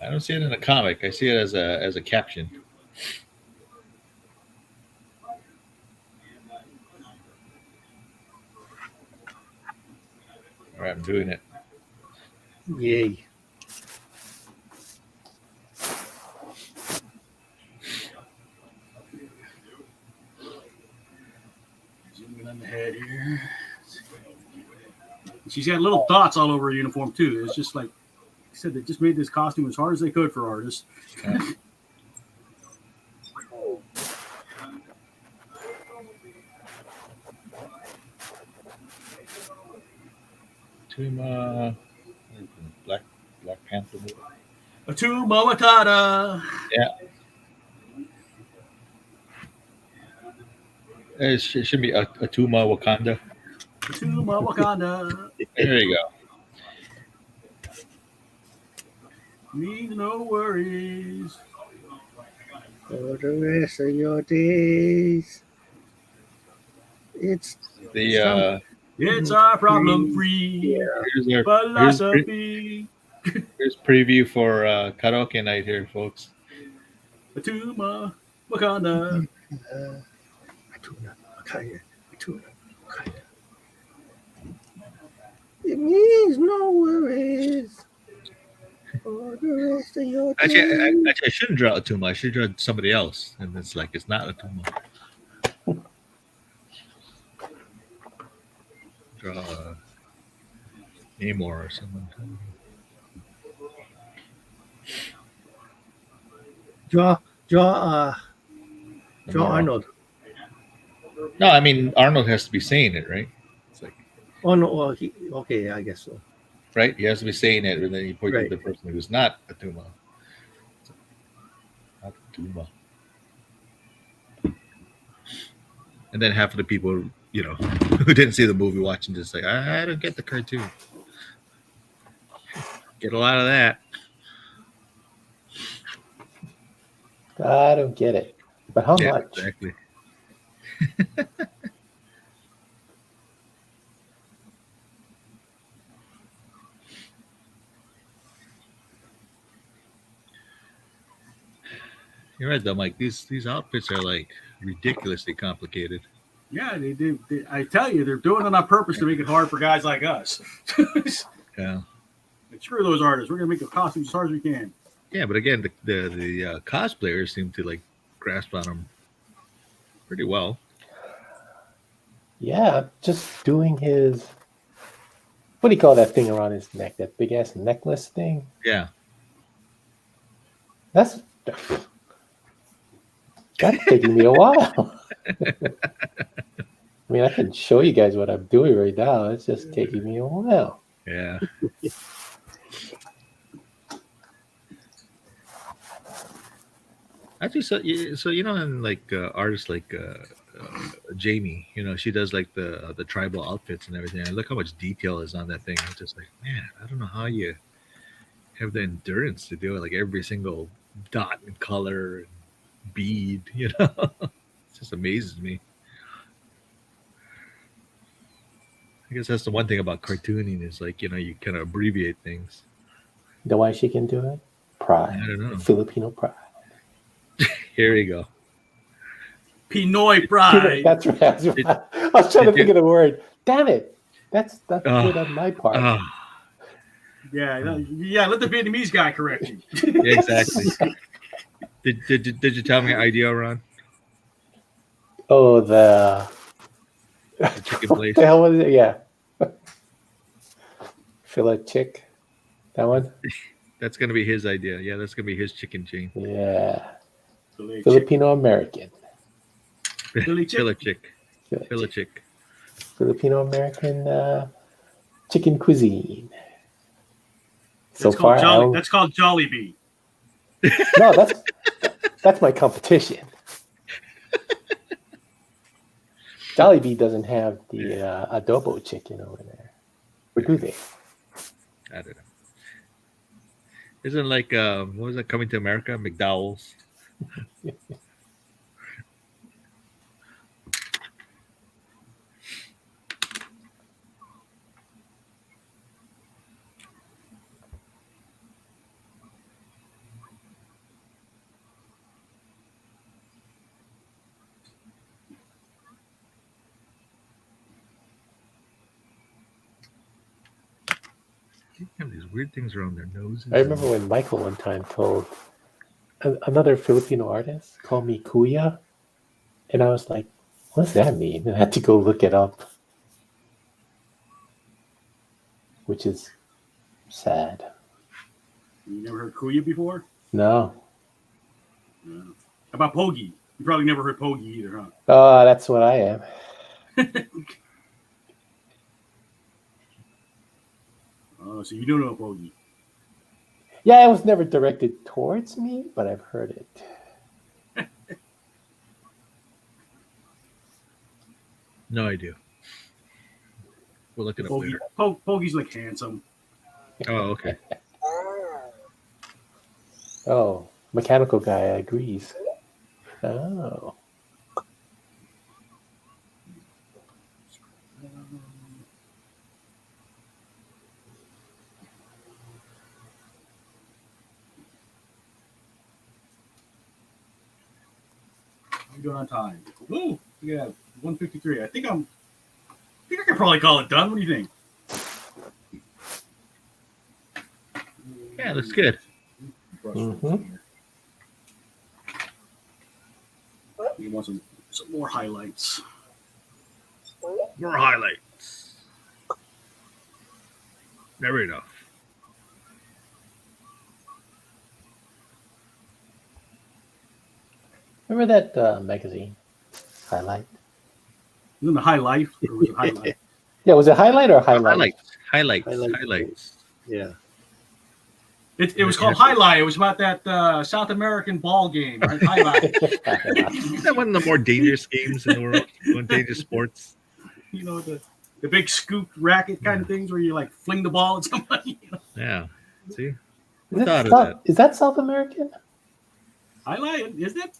I don't see it in a comic. I see it as a caption. All right, I'm doing it. Yay. Zooming on the head here. She's got little dots all over her uniform, too. It's just like I said, they just made this costume as hard as they could for artists. Tuma, Black Panther movie. Atuma Wakanda. Yeah. It should be Atuma Wakanda. Atuma Wakanda. There you go. Need no worries. For the rest of your days. It's The It's our problem-free here's philosophy. here's preview for karaoke night here, folks. Atuma Wakanda. It means no worries for the rest of your days. Actually, I shouldn't draw Atuma. I should draw somebody else, and it's like it's not Atuma. Draw Namor or someone. Draw Arnold. No, I mean Arnold has to be saying it, right? It's like, Oh no, well, okay, I guess so. right? He has to be saying it, and then you point Right. to the person who's not Atuma. Not Atuma. And then half of the people, you know, who didn't see the movie watching just like, I don't get the cartoon. Get a lot of that. I don't get it. But how Yeah, much? exactly. You're right though, Mike. These outfits are like ridiculously complicated. Yeah, they do. I tell you, they're doing it on purpose to make it hard for guys like us. Yeah. Like, screw those artists. We're gonna make the costumes as hard as we can. Yeah, but again, the cosplayers seem to like grasp on them pretty well. Yeah, just doing his. What do you call that thing around his neck? That big ass necklace thing? Yeah. That's taking me a while. I mean, I can show you guys what I'm doing right now. It's just taking me a while. Yeah. Actually, so and like artists like Jamie, she does like the tribal outfits and everything. And look how much detail is on that thing. It's just like, man, I don't know how you have the endurance to do it. Like every single dot and color and bead, it just amazes me. I guess that's the one thing about cartooning is like you kind of abbreviate things. You know why she can do it? Pride. I don't know. Filipino pride. Here you go. Pinoy pride. That's right. I was trying to think of the word. Damn it. That's Ah, good on my part. Yeah, let the Vietnamese guy correct you. Yeah, exactly. Did you tell me your idea, Ron? Oh, the Chicken what place. the hell was it? Yeah. Filet chick. That one? That's gonna be his idea. Yeah, that's gonna be his chicken chain. Yeah. Filet chick. Filipino American. Philly chick. Filet chick. Filet chick. Filipino American chicken cuisine. So That's far, called that's called Jollibee. no, that's my competition. Jollibee doesn't have the adobo chicken over there, or do they? I don't know. Isn't like what was that coming to America? McDowell's. They have these weird things around their noses. I remember when Michael one time told another Filipino artist called me Kuya, and I was like, "What does that mean?" And I had to go look it up, which is sad. You never heard Kuya before? No. No. How about Pogi? You probably never heard Pogi either, huh? Oh, that's what I am. Oh, so you don't know Pogi. Yeah, it was never directed towards me, but I've heard it. No idea. We'll look it up Pogi, later. Pogi's like handsome. Oh, okay. Oh, mechanical guy agrees. Oh. I'm doing on time. Ooh, yeah, 153. I think I can probably call it done. What do you think? Yeah, looks good. Mm-hmm. You want some more highlights? More highlights. Never enough. Remember that magazine, Highlight? Isn't it High Life or was it Highlight? Yeah, was it Highlight or Highlight? Highlights. Yeah. It was called Highlight. It was about that South American ball game, right? Highlight. Is that one of the more dangerous games in the world? One dangerous sports. You know, the big scoop racket kind of things where you like fling the ball at somebody. You know? Yeah. See? Is, Thought of that. is that South American? Highlight, isn't it?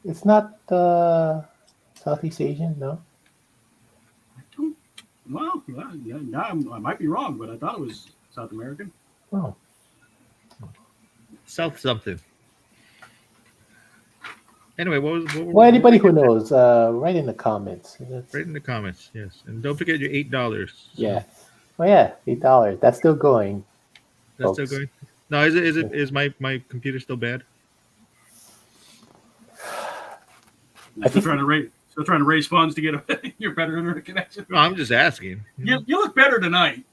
It's not Southeast Asian, no? Well, yeah, now I might be wrong, but I thought it was South American. Oh. South something. Anyway, Well, anybody who knows, write in the comments. Write in the comments, yes. And don't forget your $8. Yeah. Oh yeah, $8. That's still going. That's folks. still going? No, is my computer still bad? Still trying to raise funds to get your better internet connection. No, I'm just asking. You look better tonight.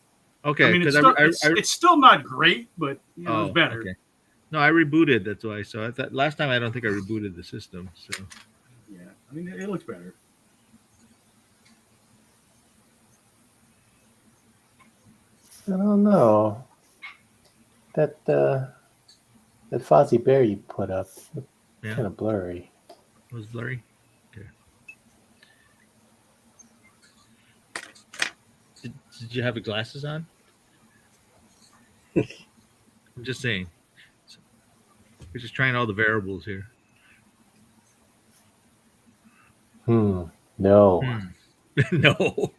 Okay, I mean, because it's still not great, but it's better. Okay. No, I rebooted. That's why. So I thought last time I don't think I rebooted the system. So Yeah, I mean, it looks better. I don't know. That That Fozzie Bear you put up, Yeah. kind of blurry. It was blurry. Okay. Did you have your glasses on? I'm just saying. We're just trying all the variables here. No. No. No,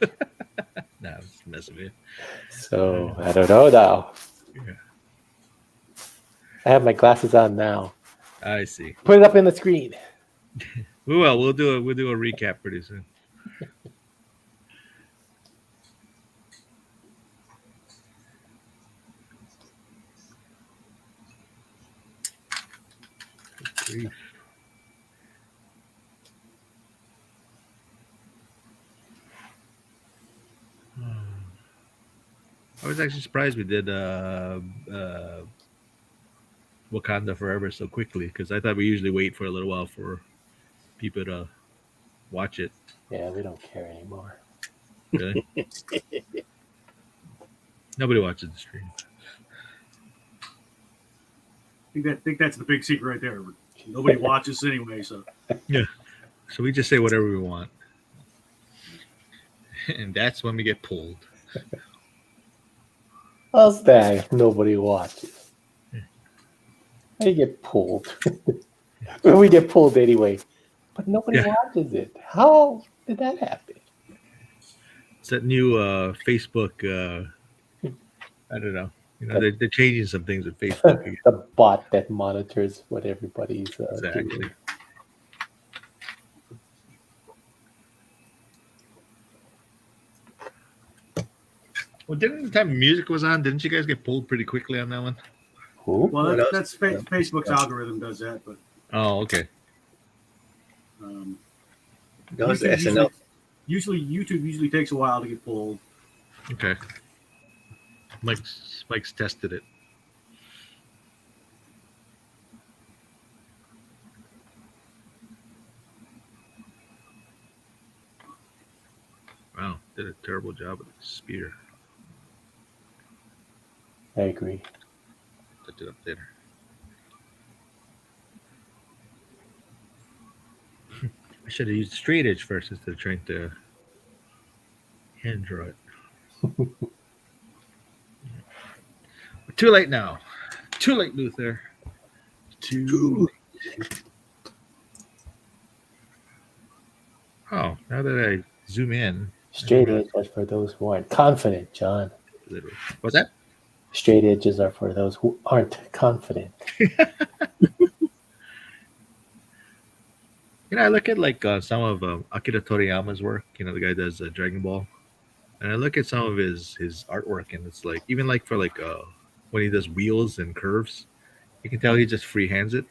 I'm just messing with you. So I don't know now. Yeah. I have my glasses on now. I see. Put it up in the screen. Well, we'll do a recap pretty soon. I was actually surprised we did Wakanda Forever so quickly because I thought we usually wait for a little while for people to watch it. Yeah, we don't care anymore. Really? Nobody watches the stream. I think that's the big secret right there. Nobody watches anyway, so Yeah. So we just say whatever we want. And that's when we get pulled. How's that? Nobody watches. I get pulled. Well, we get pulled anyway. But nobody watches it. How did that happen? It's that new Facebook. I don't know. You know, they're changing some things with Facebook. Again. The bot that monitors what everybody's Exactly. doing. Well, didn't the time music was on, didn't you guys get pulled pretty quickly on that one? Who? well, What that's Facebook's algorithm does that, but Oh, okay. That was YouTube SNL. Usually YouTube takes a while to get pulled. Okay. Mike's tested it. Wow, did a terrible job with the spear. I agree. Put it up there. I should have used straight edge first instead of trying to hand draw it. Too late now. Too late, Luther. Too late. Oh, now that I zoom in. Straight edges are for those who aren't confident, John. Literally. What's that? Straight edges are for those who aren't confident. You know, I look at like some of Akira Toriyama's work. You know, the guy does Dragon Ball, and I look at some of his artwork, and it's like even like for like when he does wheels and curves, you can tell he just freehands it.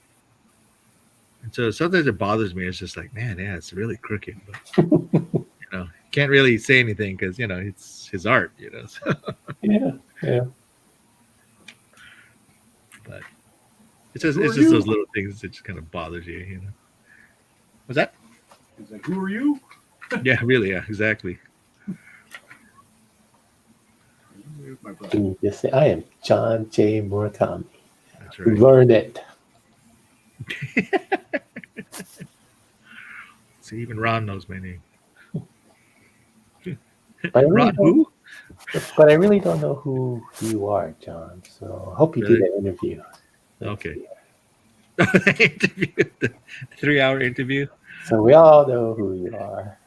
And so sometimes it bothers me. It's just like, man, yeah, it's really crooked, but you know, can't really say anything because you know it's his art. You know, so. Yeah. But it's just those little things that just kind of bothers you. You know. What's that? It's like, who are you? Yeah, really. Yeah, exactly. Here's my brother. You just say, I am Jon J. Murakami. That's right. Learn it. See, even Ron knows my name. But I really Ron who? But I really don't know who you are, John. So I hope you do Really? that interview. Okay. Interview, the 3-hour interview. So we all know who you are.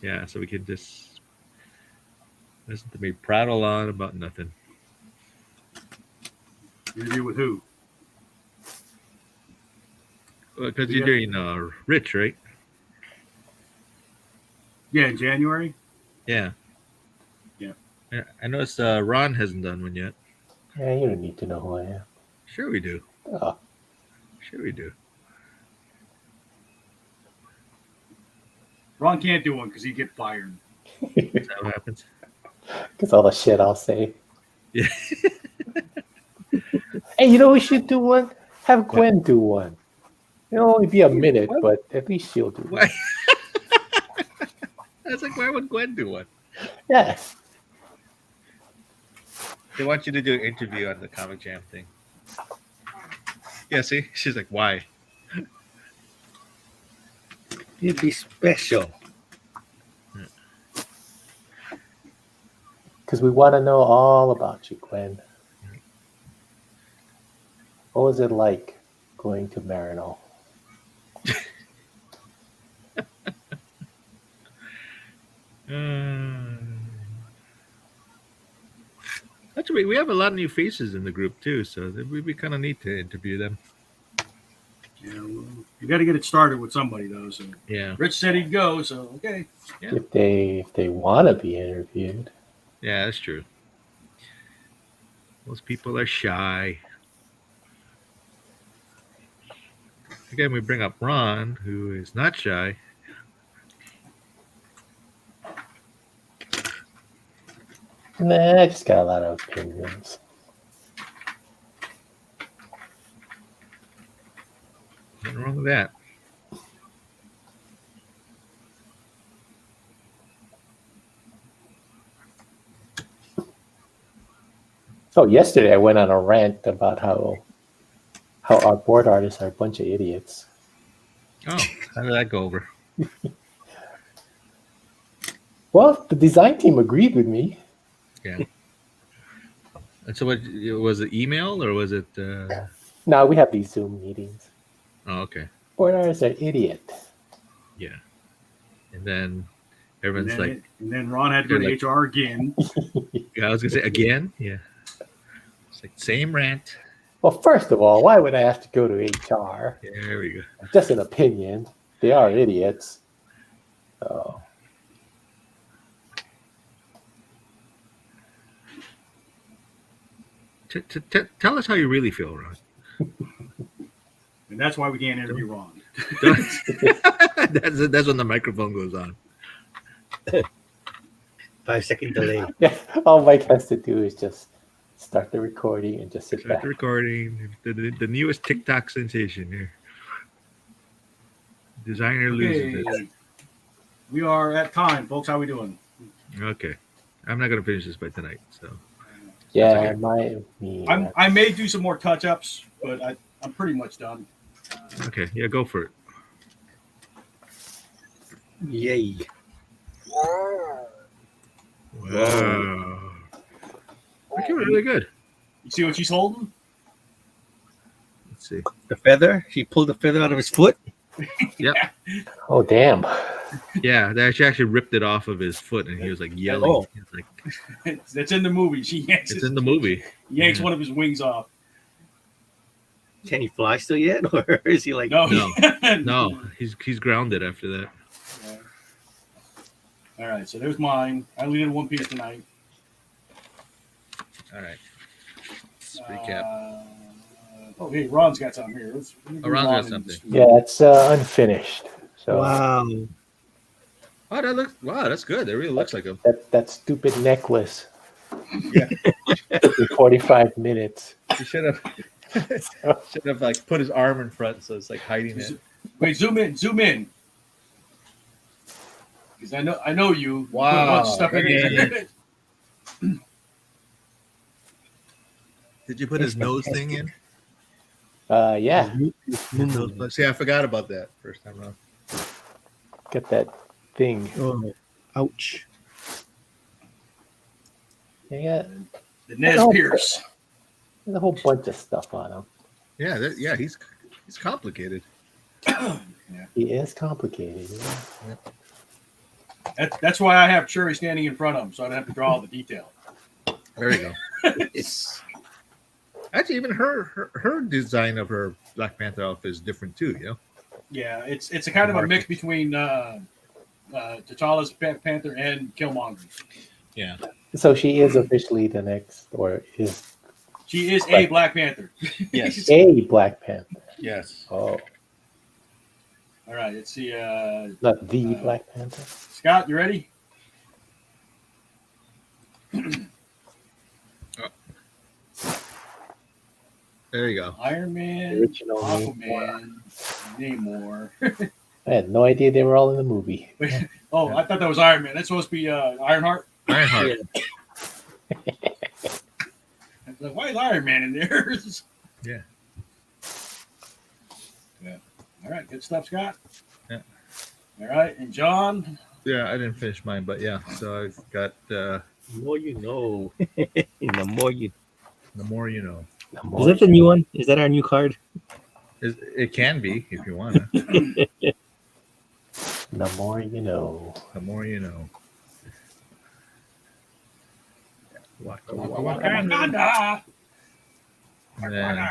Yeah, so we can just listen to me prattle on about nothing. Interview with who? Because you're doing Rich, right? Yeah, in January. Yeah. Yeah. I noticed Ron hasn't done one yet. Yeah, you don't need to know who I am. Sure we do. Oh, Sure we do. Ron can't do one because he'd get fired. Is that what happens? because all the shit I'll say. Yeah. Hey, you know we should do one? Have Gwen do one. It'll only be a minute, but at least she'll do one. Why? I was like, why would Gwen do one? Yeah. They want you to do an interview on the Comic Jam thing. Yeah, see, she's like, why? It'd be special. Because we want to know all about you, Gwen. What was it like going to Marino? Actually, we have a lot of new faces in the group too, so it would be kind of neat to interview them. Yeah, well, you got to get it started with somebody though. So Yeah, Rich said he'd go, so okay. Yeah. If they want to be interviewed. yeah, that's true. Most people are shy. Again, we bring up Ron, who is not shy. Nah, I just got a lot of opinions. Nothing wrong with that. Oh, yesterday I went on a rant about how our board artists are a bunch of idiots. Oh, how did that go over? Well, the design team agreed with me. Yeah. And so, what was it? Email or was it? Now we have these Zoom meetings. Oh, okay. Board artists are idiot. Yeah. And then And everyone's then, like, and then Ron had to go to Like- HR again. I was gonna say again. Yeah. It's like same rant. Well, first of all, why would I have to go to HR? Yeah, there we go. Just an opinion. They are idiots. So, Tell us how you really feel, Ron. And that's why we can't interview Ron. that's when the microphone goes on. 5-second delay. yeah, all Mike has to do is just start the recording and just sit Start back. the recording. The newest TikTok sensation here. Designer loses Okay. We are at time, folks. How we doing? it. Okay. I'm not gonna finish this by tonight. So Yeah, okay. I may do some more touch-ups, but I'm pretty much done. okay, yeah, go for it. Yay. Wow. Looking really good. You see what she's holding? Let's see. The feather. He pulled the feather out of his foot. Oh, damn. Yeah, she actually ripped it off of his foot, and he was like yelling. Oh. He was like, That's in the movie. She yanks. it's in the movie. Yanks Yeah. one of his wings off. Can he fly still yet, or is he like? No, No. No, he's grounded after that. Yeah. All right, so there's mine. I only did one piece tonight. All right. Let's recap. Oh, hey, Ron's got something here. Let's do Oh, Ron's got Ron in something. this- Yeah, it's unfinished. So Wow. Oh, that's good. That really looks like him. that stupid necklace. Yeah. Took me 45 minutes. He should have like put his arm in front, so it's like hiding it. Wait, zoom in. Because I know you. Wow. Put a bunch of stuff in there. Did you put his nose thing in? Yeah, See, I forgot about that first time around. got that thing. Oh, ouch. Yeah, The Nez Pierce. there's a whole bunch of stuff on him. Yeah, he's complicated. He is complicated. Yeah. That's why I have Cherry standing in front of him, so I don't have to draw all the detail. There you go. Actually, even her design of her Black Panther outfit is different too. You know. Yeah, it's a kind of a mix between T'Challa's Black Panther and Killmonger. Yeah. So she is officially the next, or is She is a Black Panther. Yes. a Black Panther. Yes. Oh, All right, let's see. not the Black Panther. Scott, you ready? There you go. Iron Man, Original Aquaman, Namor. I had no idea they were all in the movie. Oh, I thought that was Iron Man. That's supposed to be Ironheart. Ironheart. I was like, why is Iron Man in there? Yeah. All right, good stuff, Scott. Yeah. All right, and John. Yeah, I didn't finish mine, but yeah. So I've got The more you know. The more you. the more you know. The Is more, that the new one? Is that our new card? It can be if you want to. the more you know. The more you know. Waka, waka, waka. Wakanda. And then,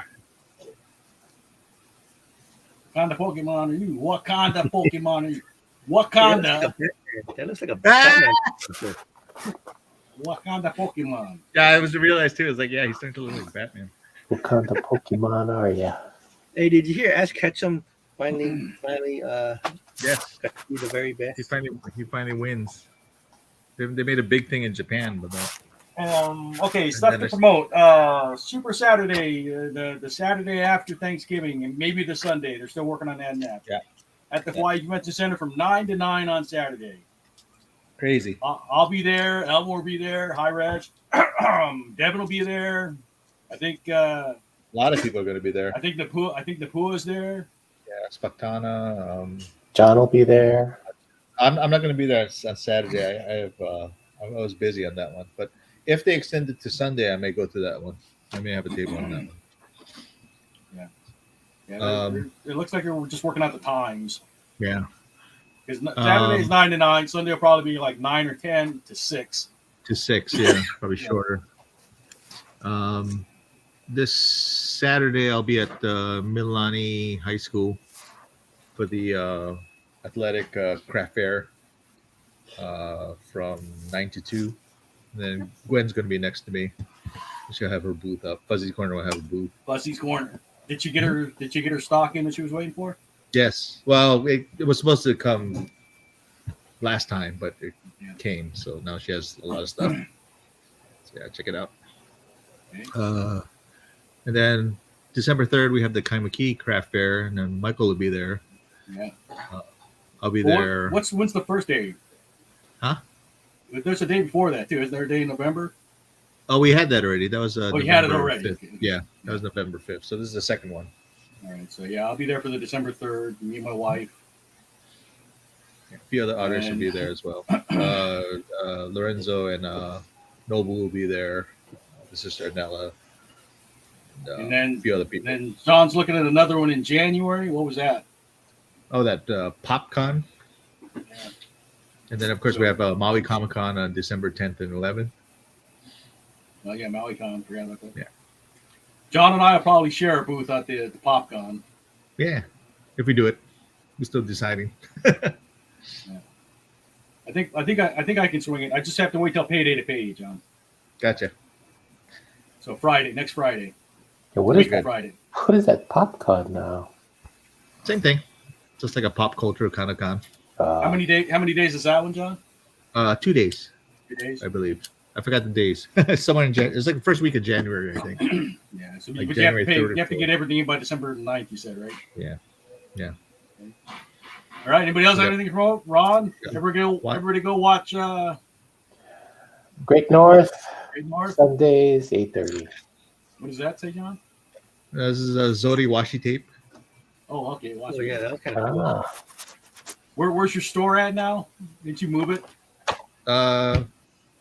Wakanda Pokemon are you? Wakanda Pokemon are you? That Wakanda. looks like a Batman. Wakanda Pokemon. yeah, I was to realize too. It's like, yeah, he's starting to look like Batman. What kind of Pokemon are ya? Hey, did you hear Ash Ketchum finally Yes, got to be the very best? he finally wins. They made a big thing in Japan, but Okay, stuff to promote. Super Saturday, the Saturday after Thanksgiving, and maybe the Sunday. They're still working on that now. Yeah. At the Hawaii Convention Center from 9 to 9 on Saturday. crazy. I'll be there. Elmore will be there. Hi, Reg. Devin will be there. I think A lot of people are going to be there. the Pua is there. Yeah, Spactana. John will be there. I'm not going to be there on Saturday. I was busy on that one, but if they extend it to Sunday, I may go to that one. I may have a table on that one. Yeah, it looks like we're just working out the times. Yeah. Because Saturday is 9 to 9. Sunday will probably be like 9 or 10 to 6. To 6, yeah, probably shorter. This Saturday, I'll be at Mililani High School for the athletic craft fair from 9 to 2. And then Gwen's going to be next to me. She'll have her booth up. Fuzzy's Corner will have a booth. Fuzzy's Corner. Did you get her stock in that she was waiting for? Yes. Well, it was supposed to come last time, but it came. So now she has a lot of stuff. So yeah, check it out. Okay. And then December 3rd, we have the Kaimaki Craft Fair, and then Michael will be there. Yeah. I'll be there. When's the first day? Huh? There's a day before that too. Is there a day in November? Oh, we had that already. That was You had it already. 5th. Okay. Yeah, that was November 5th. So this is the second one. All right. So yeah, I'll be there for the December 3rd. Me and my wife. A few other artists will be there as well. Lorenzo and Noble will be there. The sister Nella. And then a few other people. Then John's looking at another one in January. What was that? Oh, that PopCon. Yeah. And then, of course, we have Maui Comic Con on December 10th and 11th. Oh yeah, MauiCon. Forgot about that. Yeah. John and I will probably share a booth at the PopCon. Yeah, if we do it, we're still deciding. I think I can swing it. I just have to wait till payday to pay you, John. Gotcha. So next Friday. Yeah, what Week is of that? Friday. What is that PopCon now? Same thing. Just like a pop culture kind of con. How many days is that one, John? 2 days, 2 days. I believe. I forgot the days. Somewhere in January. It's like the first week of January, I think. Yeah. So Like but you have to January pay. 3rd or You have to 4th. get everything in by December 9th, you said, right? Yeah. Yeah. All right. Anybody else have Yeah. anything to promote? Ron, Yeah. everybody go watch Great North, Great North. Sundays, 8:30. What does that say, John? This is a Zodi washi tape. Oh, okay. Watch Oh it. yeah, that was kind of cool. Ah, Where's your store at now? Did you move it?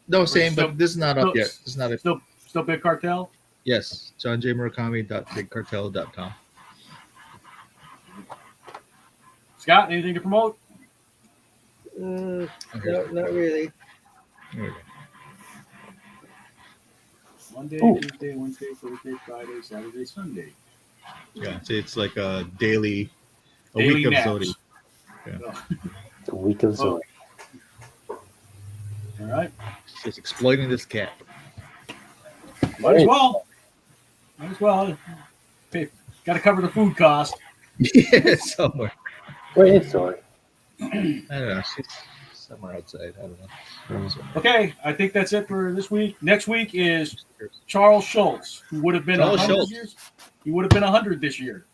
No, same, still- but this is not up yet. This is not it. Still Big Cartel. Yes, Jon J Murakami.bigcartel.com. Scott, anything to promote? No, not really. There we go. Monday, Ooh. Tuesday, Wednesday, Thursday, Friday, Saturday, Sunday. Yeah, so it's like a daily, Daily week of naps. Zodi. the week of Zoe. All right. Just exploiting this cat. Might as well. Might as well. Got to cover the food cost. Yeah, somewhere. Where is Zoe? I don't know. She's somewhere outside. I don't know. Okay, I think that's it for this week. Next week is Charles Schultz, who would have been Charles 100 Schultz. years. He would have been 100 this year.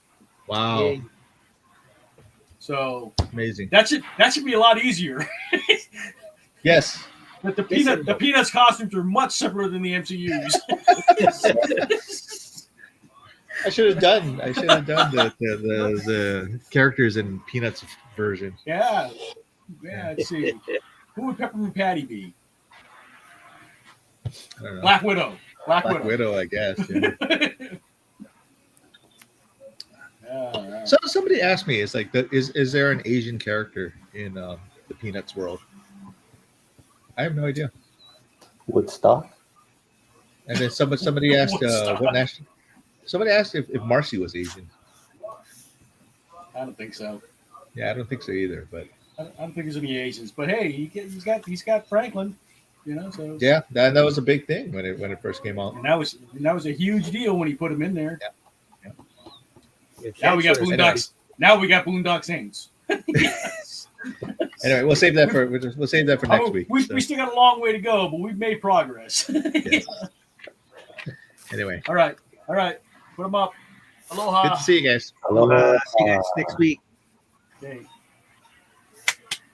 Wow, Yay. So amazing. that should be a lot easier. Yes. But the Peanuts costumes are much simpler than the MCU's. I should have done the characters in Peanuts version. Yeah. Let's see. Who would Peppermint Patty be? I don't know. Black Widow. Black Black Widow, I guess. Yeah. All right. So somebody asked me, "Is like, is there an Asian character in the Peanuts world?" I have no idea. Woodstock. And then somebody asked what national. Somebody asked if Marcy was Asian. I don't think so. Yeah, I don't think so either. But I don't think there's any Asians. But hey, he's got Franklin. You know, so yeah, that was a big thing when it first came out. and that was a huge deal when he put him in there. Yeah. Now we got Anyway. Boondocks. Now we got Boondock Saints. Anyway, we'll save that for next week. We so. still got a long way to go, but we've made progress. Yes. Anyway, All right. Put them up. Aloha. good to see you guys. Aloha. See you guys next week. Okay.